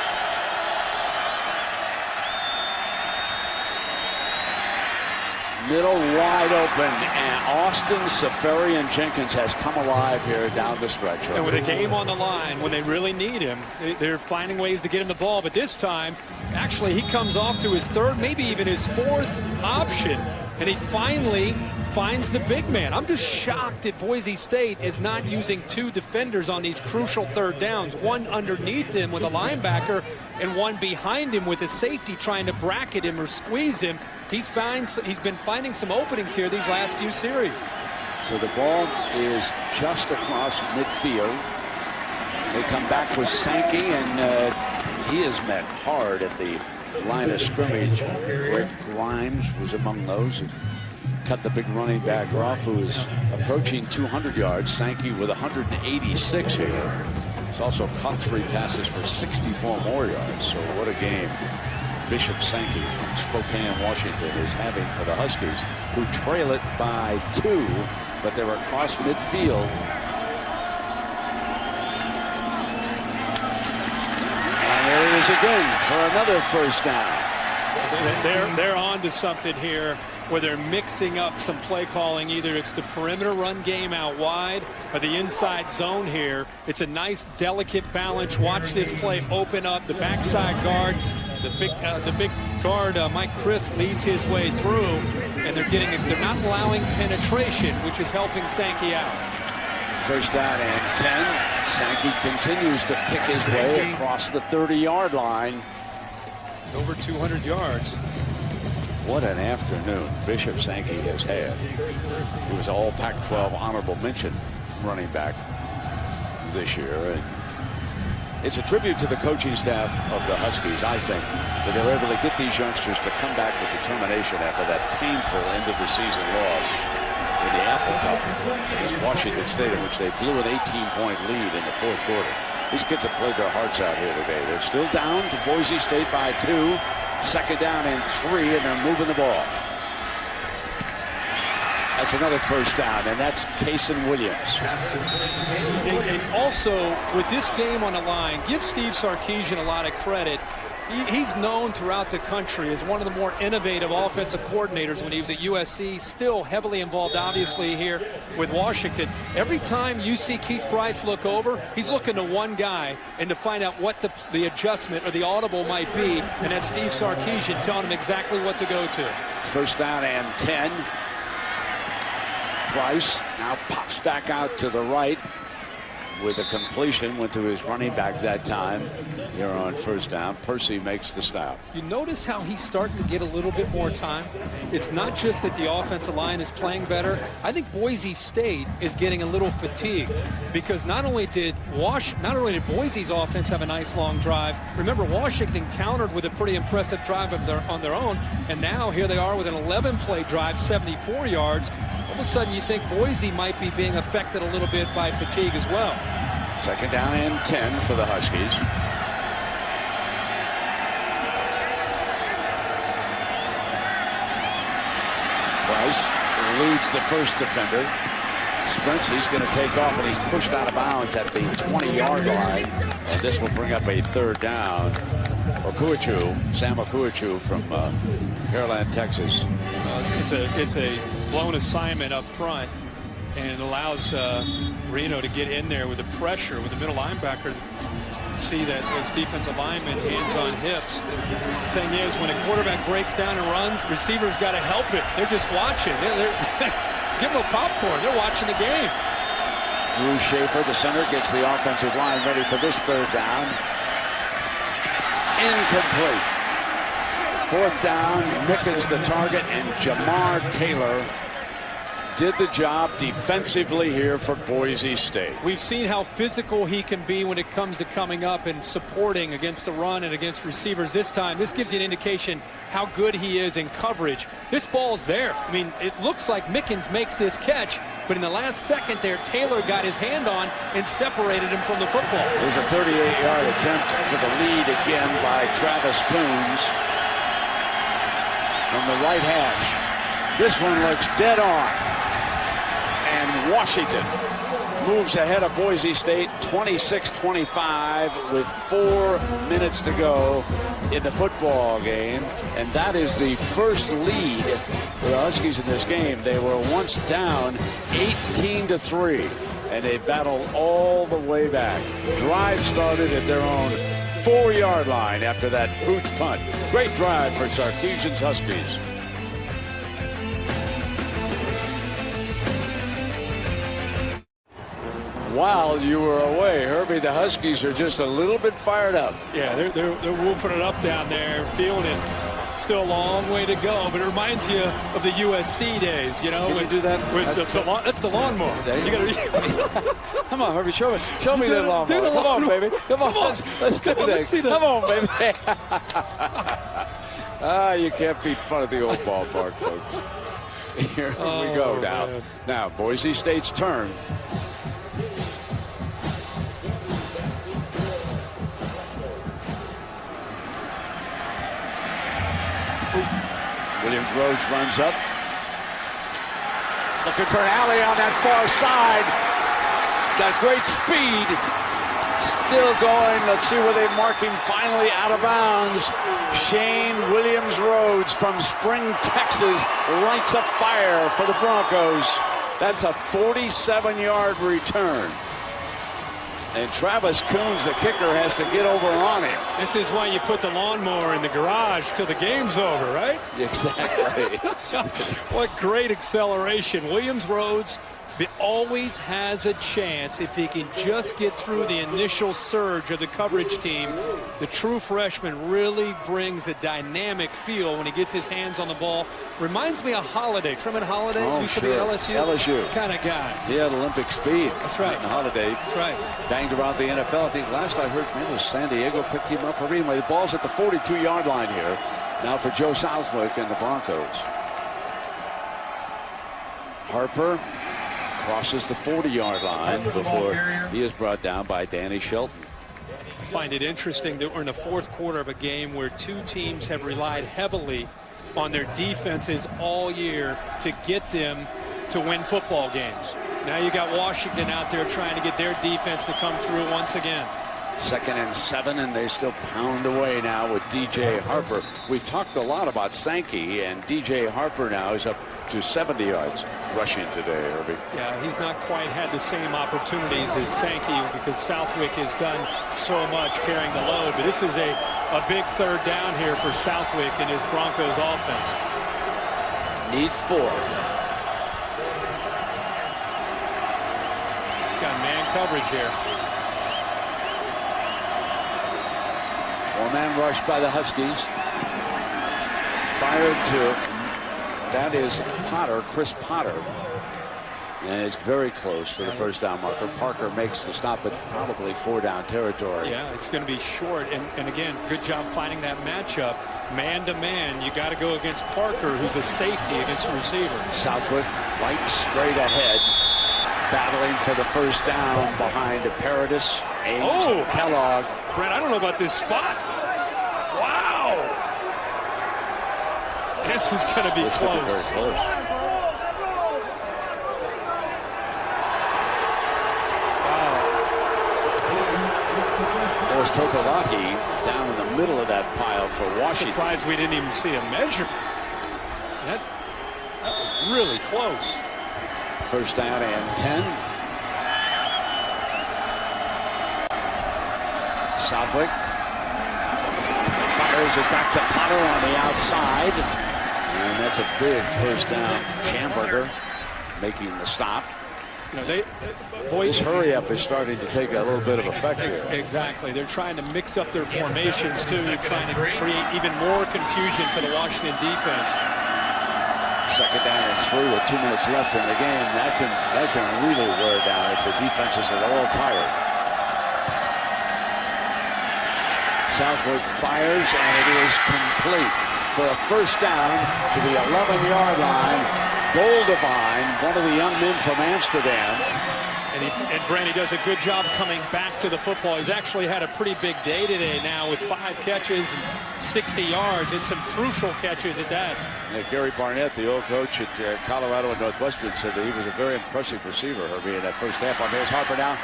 Middle wide open, and Austin Seferian-Jenkins has come alive here down the stretch. And with a game on the line, when they really need him, they're finding ways to get him the ball. But this time, actually, he comes off to his 3rd, maybe even his 4th option, and he finally finds the big man. I'm just shocked that Boise State is not using 2 defenders on these crucial 3rd downs, one underneath him with a linebacker and one behind him with a safety trying to bracket him or squeeze him. He's been finding some openings here these last few series. So the ball is just across midfield. They come back with Sankey, and he is met hard at the line of scrimmage. Greg Grimes was among those who cut the big running back off, who is approaching 200 yards. Sankey with 186 here. He's also caught 3 passes for 64 more yards. So what a game Bishop Sankey from Spokane, Washington is having for the Huskies, who trail it by 2, but they're across midfield. And there he is again for another 1st down. They're on to something here where they're mixing up some play calling. Either it's the perimeter run game out wide or the inside zone here. It's a nice, delicate balance. Watch this play open up the backside guard. The big guard Mike Chris leads his way through, and they're not allowing penetration, which is helping Sankey out. First down and 10. Sankey continues to pick his way across the 30-yard line. Over 200 yards. What an afternoon Bishop Sankey has had. He was all Pac-12 honorable mention running back this year. And it's a tribute to the coaching staff of the Huskies, I think, that they were able to get these youngsters to come back with determination after that painful end-of-the-season loss in the Apple Cup against Washington State, in which they blew an 18-point lead in the fourth quarter. These kids have played their hearts out here today. They're still down to Boise State by 2. Second down and 3, and they're moving the ball. That's another first down, and that's Kason Williams. And also, with this game on the line, give Steve Sarkisian a lot of credit. He's known throughout the country as one of the more innovative offensive coordinators when he was at USC, still heavily involved, obviously, here with Washington. Every time you see Keith Price look over, he's looking to one guy and to find out what the adjustment or the audible might be, and that's Steve Sarkisian telling him exactly what to go to. First down and 10. Price now pops back out to the right with a completion, went to his running back that time here on first down. Percy makes the stop. You notice how he's starting to get a little bit more time. It's not just that the offensive line is playing better. I think Boise State is getting a little fatigued because not only did Boise's offense have a nice long drive. Remember, Washington countered with a pretty impressive drive on their own, and now here they are with an 11-play drive, 74 yards. All of a sudden, you think Boise might be being affected a little bit by fatigue as well. Second down and 10 for the Huskies. Price eludes the first defender. Sprints, he's going to take off, and he's pushed out of bounds at the 20-yard line. And this will bring up a third down. Sam Okuachu from Pearland, Texas. It's a blown assignment up front, and it allows Reno to get in there with the pressure with the middle linebacker. See that those defensive linemen hands on hips. Thing is, when a quarterback breaks down and runs, receivers got to help it. They're just watching. Give them a popcorn. They're watching the game. Drew Schaefer, the center, gets the offensive line ready for this third down. Incomplete. Fourth down, Mickens the target, and Jamar Taylor did the job defensively here for Boise State. We've seen how physical he can be when it comes to coming up and supporting against the run and against receivers. This time, this gives you an indication how good he is in coverage. This ball's there. I mean, it looks like Mickens makes this catch, but in the last second there, Taylor got his hand on and separated him from the football. It was a 38-yard attempt for the lead again by Travis Coons on the right hash. This one looks dead on. And Washington moves ahead of Boise State 26-25 with 4 minutes to go in the football game. And that is the first lead for the Huskies in this game. They were once down 18-3, and they battled all the way back. Drive started at their own 4-yard line after that pooch punt. Great drive for Sarkisian's Huskies. While you were away, Herbie, the Huskies are just a little bit fired up. Yeah, they're woofing it up down there, feeling it. Still a long way to go, but it reminds you of the USC days, you know. Can you do that? That's the lawnmower. You gotta, come on, Herbie, show me that lawnmower. Come on, baby. Come on. Let's do that. Let's see that. Come on, baby. You can't beat fun of the old ballpark, folks. Here we go now. Man. Now, Boise State's turn. Williams Rhodes runs up. Looking for an alley on that far side. Got great speed. Still going. Let's see where they're marking. Finally out of bounds. Shane Williams Rhodes from Spring, Texas lights a fire for the Broncos. That's a 47-yard return. And Travis Coons, the kicker, has to get over on him. This is why you put the lawnmower in the garage till the game's over, right? Exactly. What great acceleration. Williams Rhodes always has a chance if he can just get through the initial surge of the coverage team. The true freshman really brings a dynamic feel when he gets his hands on the ball. Reminds me of Holiday. Truman Holiday? Oh, used sure. to be LSU. kind of guy. He had Olympic speed. That's right. Holiday. That's right. Banged around the NFL. I think last I heard, maybe it was San Diego picked him up. Anyway, the ball's at the 42-yard line here. Now for Joe Southwick and the Broncos. Harper crosses the 40-yard line before he is brought down by Danny Shelton. I find it interesting that we're in the fourth quarter of a game where two teams have relied heavily on their defenses all year to get them to win football games. Now you got Washington out there trying to get their defense to come through once again. 2nd and 7, and they still pound away now with DJ Harper. We've talked a lot about Sankey, and DJ Harper now is up to 70 yards rushing today, Herbie. Yeah, he's not quite had the same opportunities as Sankey because Southwick has done so much carrying the load. But this is a big third down here for Southwick and his Broncos offense. Need 4. He's got man coverage here. 4-man rush by the Huskies. Fired to, that is Potter, Chris Potter. And it's very close to the first down marker. Parker makes the stop at probably 4-down territory. Yeah, it's going to be short. And again, good job finding that matchup. Man to man, you got to go against Parker, who's a safety against the receiver. Southwick right straight ahead, battling for the first down behind Paradis, Ames, Kellogg. Brent, I don't know about this spot. Wow. This is going to be This close. could be very close. There's Tokolaki down in the middle of that pile for Washington. Surprised we didn't even see a measure. That was really close. First down and 10. Southwick fires it back to Potter on the outside. And that's a big first down. Schamberger making the stop. You know, This hurry-up is starting to take a little bit of effect here. Exactly. They're trying to mix up their formations, too. They're trying to create even more confusion for the Washington defense. 2nd down and 3 with 2 minutes left in the game. That can really wear down if the defenses are all tired. Southwick fires, and it is complete for a first down to the 11-yard line. Goldevine, one of the young men from Amsterdam. And Brent, he does a good job coming back to the football. He's actually had a pretty big day today now with 5 catches and 60 yards and some crucial catches at that. Yeah, Gary Barnett, the old coach at Colorado and Northwestern, said that he was a very impressive receiver, Herbie, in that first half. On there's Harper now.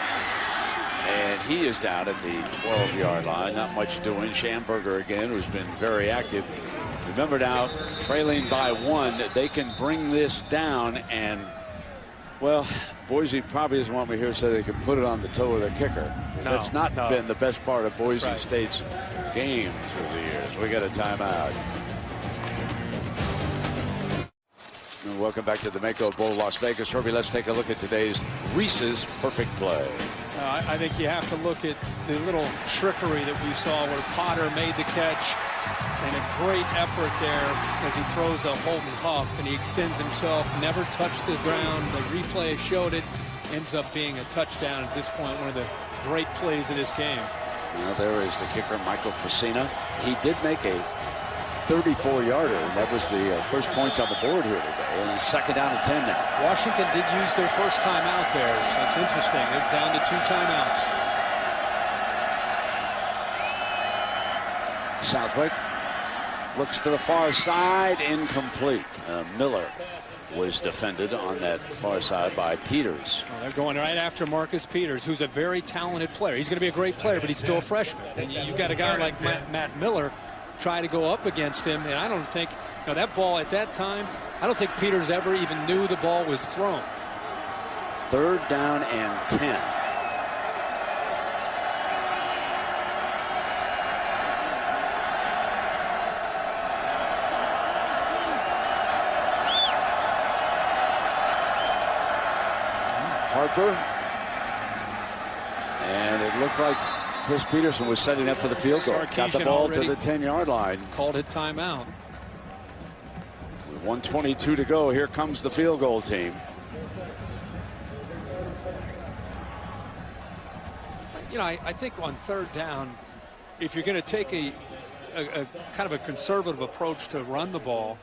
And he is down at the 12-yard line. Not much doing. Schamberger again, who's been very active. Remember now, trailing by 1, they can bring this down and, well, Boise probably doesn't want me here so they can put it on the toe of the kicker. No, That's not been the best part of Boise right. State's game through the years. We got a timeout. And welcome back to the Mako Bowl, Las Vegas. Herbie, let's take a look at today's Reese's Perfect Play. I think you have to look at the little trickery that we saw where Potter made the catch and a great effort there as he throws to Holden Huff and he extends himself, never touched the ground. The replay showed it, ends up being a touchdown at this point, one of the great plays of this game. Now there is the kicker, Michael Facina. He did make a 34-yarder, and that was the first points on the board here today. And it's 2nd down and 10 now. Washington did use their first timeout there. So that's interesting. They're down to 2 timeouts. Southwick looks to the far side, incomplete. Miller was defended on that far side by Peters. Well, they're going right after Marcus Peters, who's a very talented player. He's going to be a great player, but he's still a freshman. And you've got a guy like Matt Miller try to go up against him, and I don't think, that ball at that time, I don't think Peters ever even knew the ball was thrown. 3rd down and 10. Harper. And it looked like Chris Peterson was setting up for the field goal. Got the ball to the 10-yard line. Called it timeout. With 1:22 to go, here comes the field goal team. You know, I think on third down, if you're going to take a kind of a conservative approach to run the ball,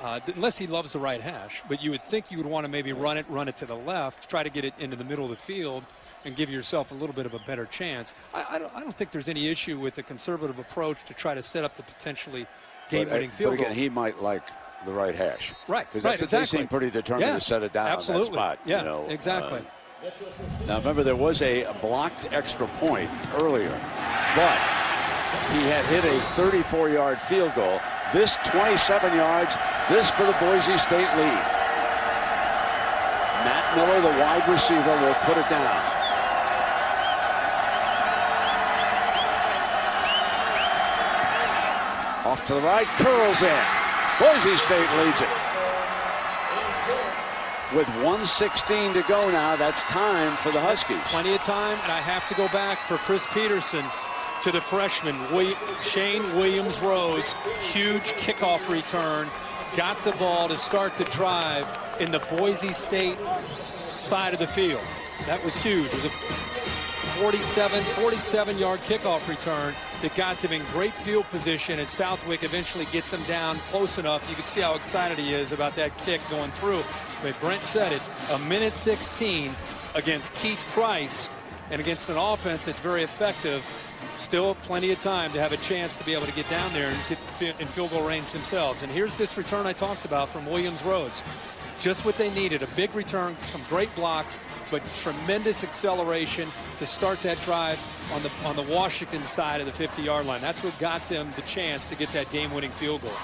unless he loves the right hash, but you would think you would want to maybe run it to the left, try to get it into the middle of the field, and give yourself a little bit of a better chance. I don't think there's any issue with the conservative approach to try to set up the potentially game-winning field goal. But again, he might like the right hash. Right, because exactly. They seem pretty determined to set it down absolutely. on that spot. Yeah, you know, exactly. Now, remember, there was a blocked extra point earlier, but he had hit a 34-yard field goal. This 27 yards, this for the Boise State lead. Matt Miller, the wide receiver, will put it down. Off to the right, curls in. Boise State leads it. With 1:16 to go now, that's time for the Huskies. Plenty of time, and I have to go back for Chris Peterson to the freshman, Shane Williams-Rhodes. Huge kickoff return. Got the ball to start the drive in the Boise State side of the field. That was huge. It was a 47-yard kickoff return that got them in great field position, and Southwick eventually gets him down close enough. You can see how excited he is about that kick going through. But Brent said it, 1:16 against Keith Price and against an offense that's very effective. Still plenty of time to have a chance to be able to get down there and get in field goal range themselves. And here's this return I talked about from Williams-Rhodes. Just what they needed, a big return, some great blocks, but tremendous acceleration to start that drive on the Washington side of the 50-yard line. That's what got them the chance to get that game-winning field goal.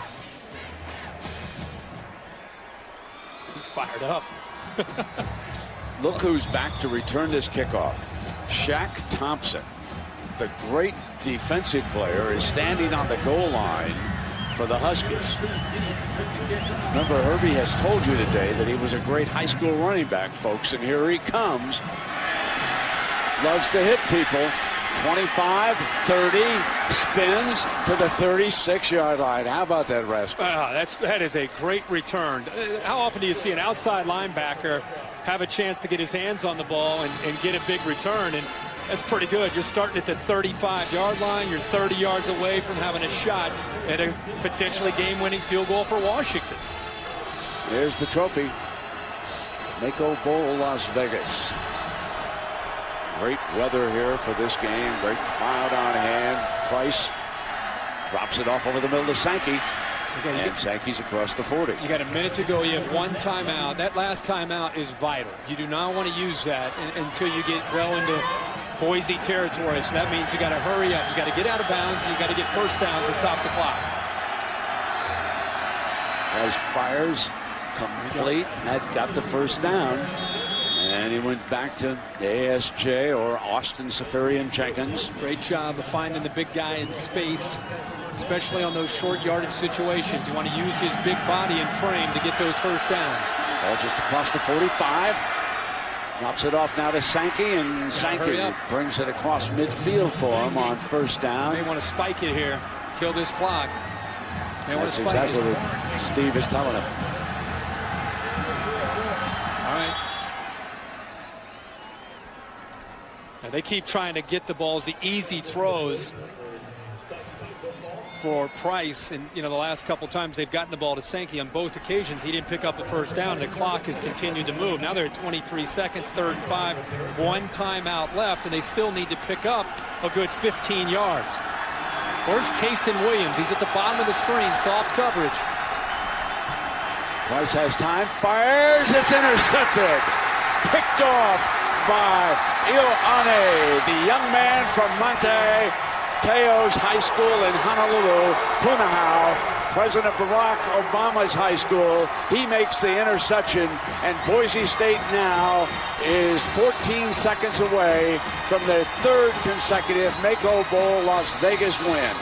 He's fired up. Look who's back to return this kickoff. Shaq Thompson, the great defensive player, is standing on the goal line for the Huskies. Remember, Herbie has told you today that he was a great high school running back, folks, and here he comes. Loves to hit people. 25, 30, spins to the 36-yard line. How about that, Russ? That is a great return. How often do you see an outside linebacker have a chance to get his hands on the ball and get a big return? And that's pretty good. You're starting at the 35-yard line. You're 30 yards away from having a shot at a potentially game-winning field goal for Washington. There's the trophy. Mako Bowl, Las Vegas. Great weather here for this game. Great crowd on hand. Price drops it off over the middle to Sankey. And Sankey's across the 40. You got a minute to go. You have one timeout. That last timeout is vital. You do not want to use that until you get well into Boise territory. So that means you got to hurry up. You got to get out of bounds. And you got to get first downs to stop the clock. As fires complete, that got the first down. And he went back to ASJ or Austin Safarian Jenkins. Great job of finding the big guy in space, especially on those short yardage situations. You want to use his big body and frame to get those first downs. Ball just across the 45. Drops it off now to Sankey, and Sankey brings it across midfield for him on first down. They want to spike it here, kill this clock. That's exactly what Steve is telling him. All right. Now they keep trying to get the balls, the easy throws for Price. And, you know, the last couple times they've gotten the ball to Sankey, on both occasions he didn't pick up the first down, and the clock has continued to move. Now they're at 23 seconds, 3rd and 5, one timeout left, and they still need to pick up a good 15 yards. Where's Kason Williams? He's at the bottom of the screen, soft coverage. Price has time, fires, it's intercepted. Picked off by Ioane, the young man from Monte Teos High School in Honolulu, Punahou, President Barack Obama's high school. He makes the interception, and Boise State now is 14 seconds away from their 3rd consecutive Mako Bowl Las Vegas win.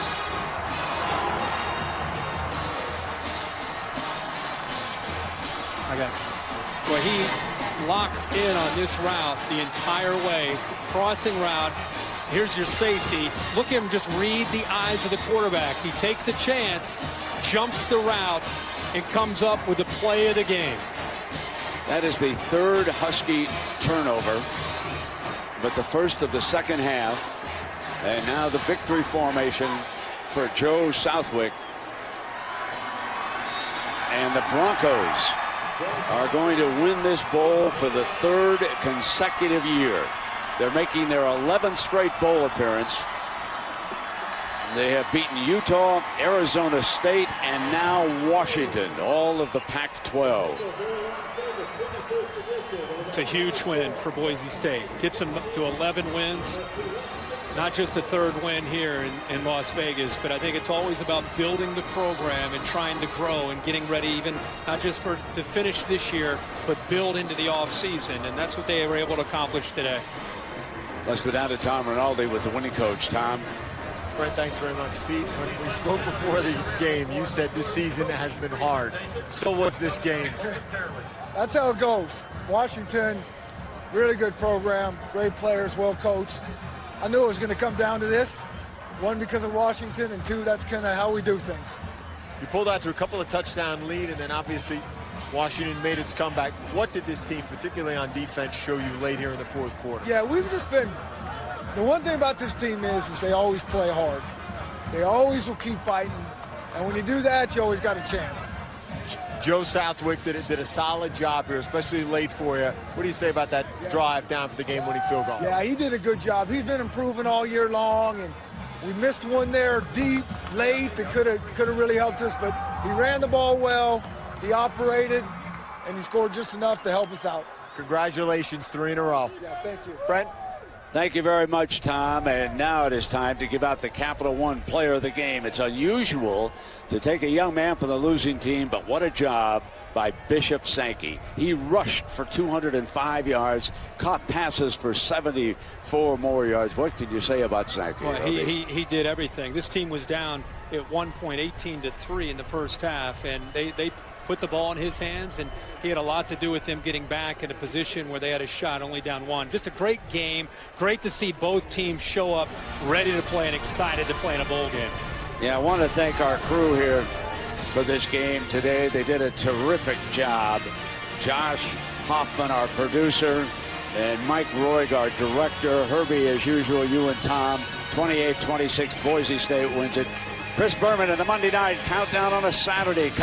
Well, he locks in on this route the entire way, crossing route. Here's your safety. Look at him just read the eyes of the quarterback. He takes a chance, jumps the route, and comes up with the play of the game. That is the third Husky turnover, but the first of the second half. And now the victory formation for Joe Southwick. And the Broncos are going to win this bowl for the third consecutive year. They're making their 11th straight bowl appearance. They have beaten Utah, Arizona State, and now Washington, all of the Pac-12. It's a huge win for Boise State. Gets them to 11 wins. Not just a third win here in Las Vegas, but I think it's always about building the program and trying to grow and getting ready, even not just to finish this year, but build into the offseason. And that's what they were able to accomplish today. Let's go down to Tom Rinaldi with the winning coach. Tom. Brent, thanks very much. Pete, when we spoke before the game, you said this season has been hard. So was this game. That's how it goes. Washington, really good program, great players, well coached. I knew it was going to come down to this. One, because of Washington, and two, that's kind of how we do things. You pulled out to a couple of touchdown lead, and then obviously Washington made its comeback. What did this team, particularly on defense, show you late here in the fourth quarter? Yeah, we've just been, the one thing about this team is they always play hard. They always will keep fighting, and when you do that, you always got a chance. Joe Southwick did a solid job here, especially late for you. What do you say about that drive down for the game-winning field goal? Yeah, he did a good job. He's been improving all year long, and we missed one there deep, late, that could have really helped us, but he ran the ball well, he operated, and he scored just enough to help us out. Congratulations, 3 in a row. Yeah, thank you. Brent? Thank you very much, Tom. And now it is time to give out the Capital One Player of the Game. It's unusual to take a young man from the losing team, but what a job by Bishop Sankey. He rushed for 205 yards, caught passes for 74 more yards. What can you say about Sankey? Well, he did everything. This team was down at 1 point, 18-3 in the first half, and they put the ball in his hands, and he had a lot to do with them getting back in a position where they had a shot, only down 1. Just a great game. Great to see both teams show up ready to play and excited to play in a bowl game. Yeah, I want to thank our crew here for this game today. They did a terrific job. Josh Hoffman, our producer, and Mike Roig, our director. Herbie, as usual, you and Tom. 28-26, Boise State wins it. Chris Berman in the Monday Night Countdown on a Saturday.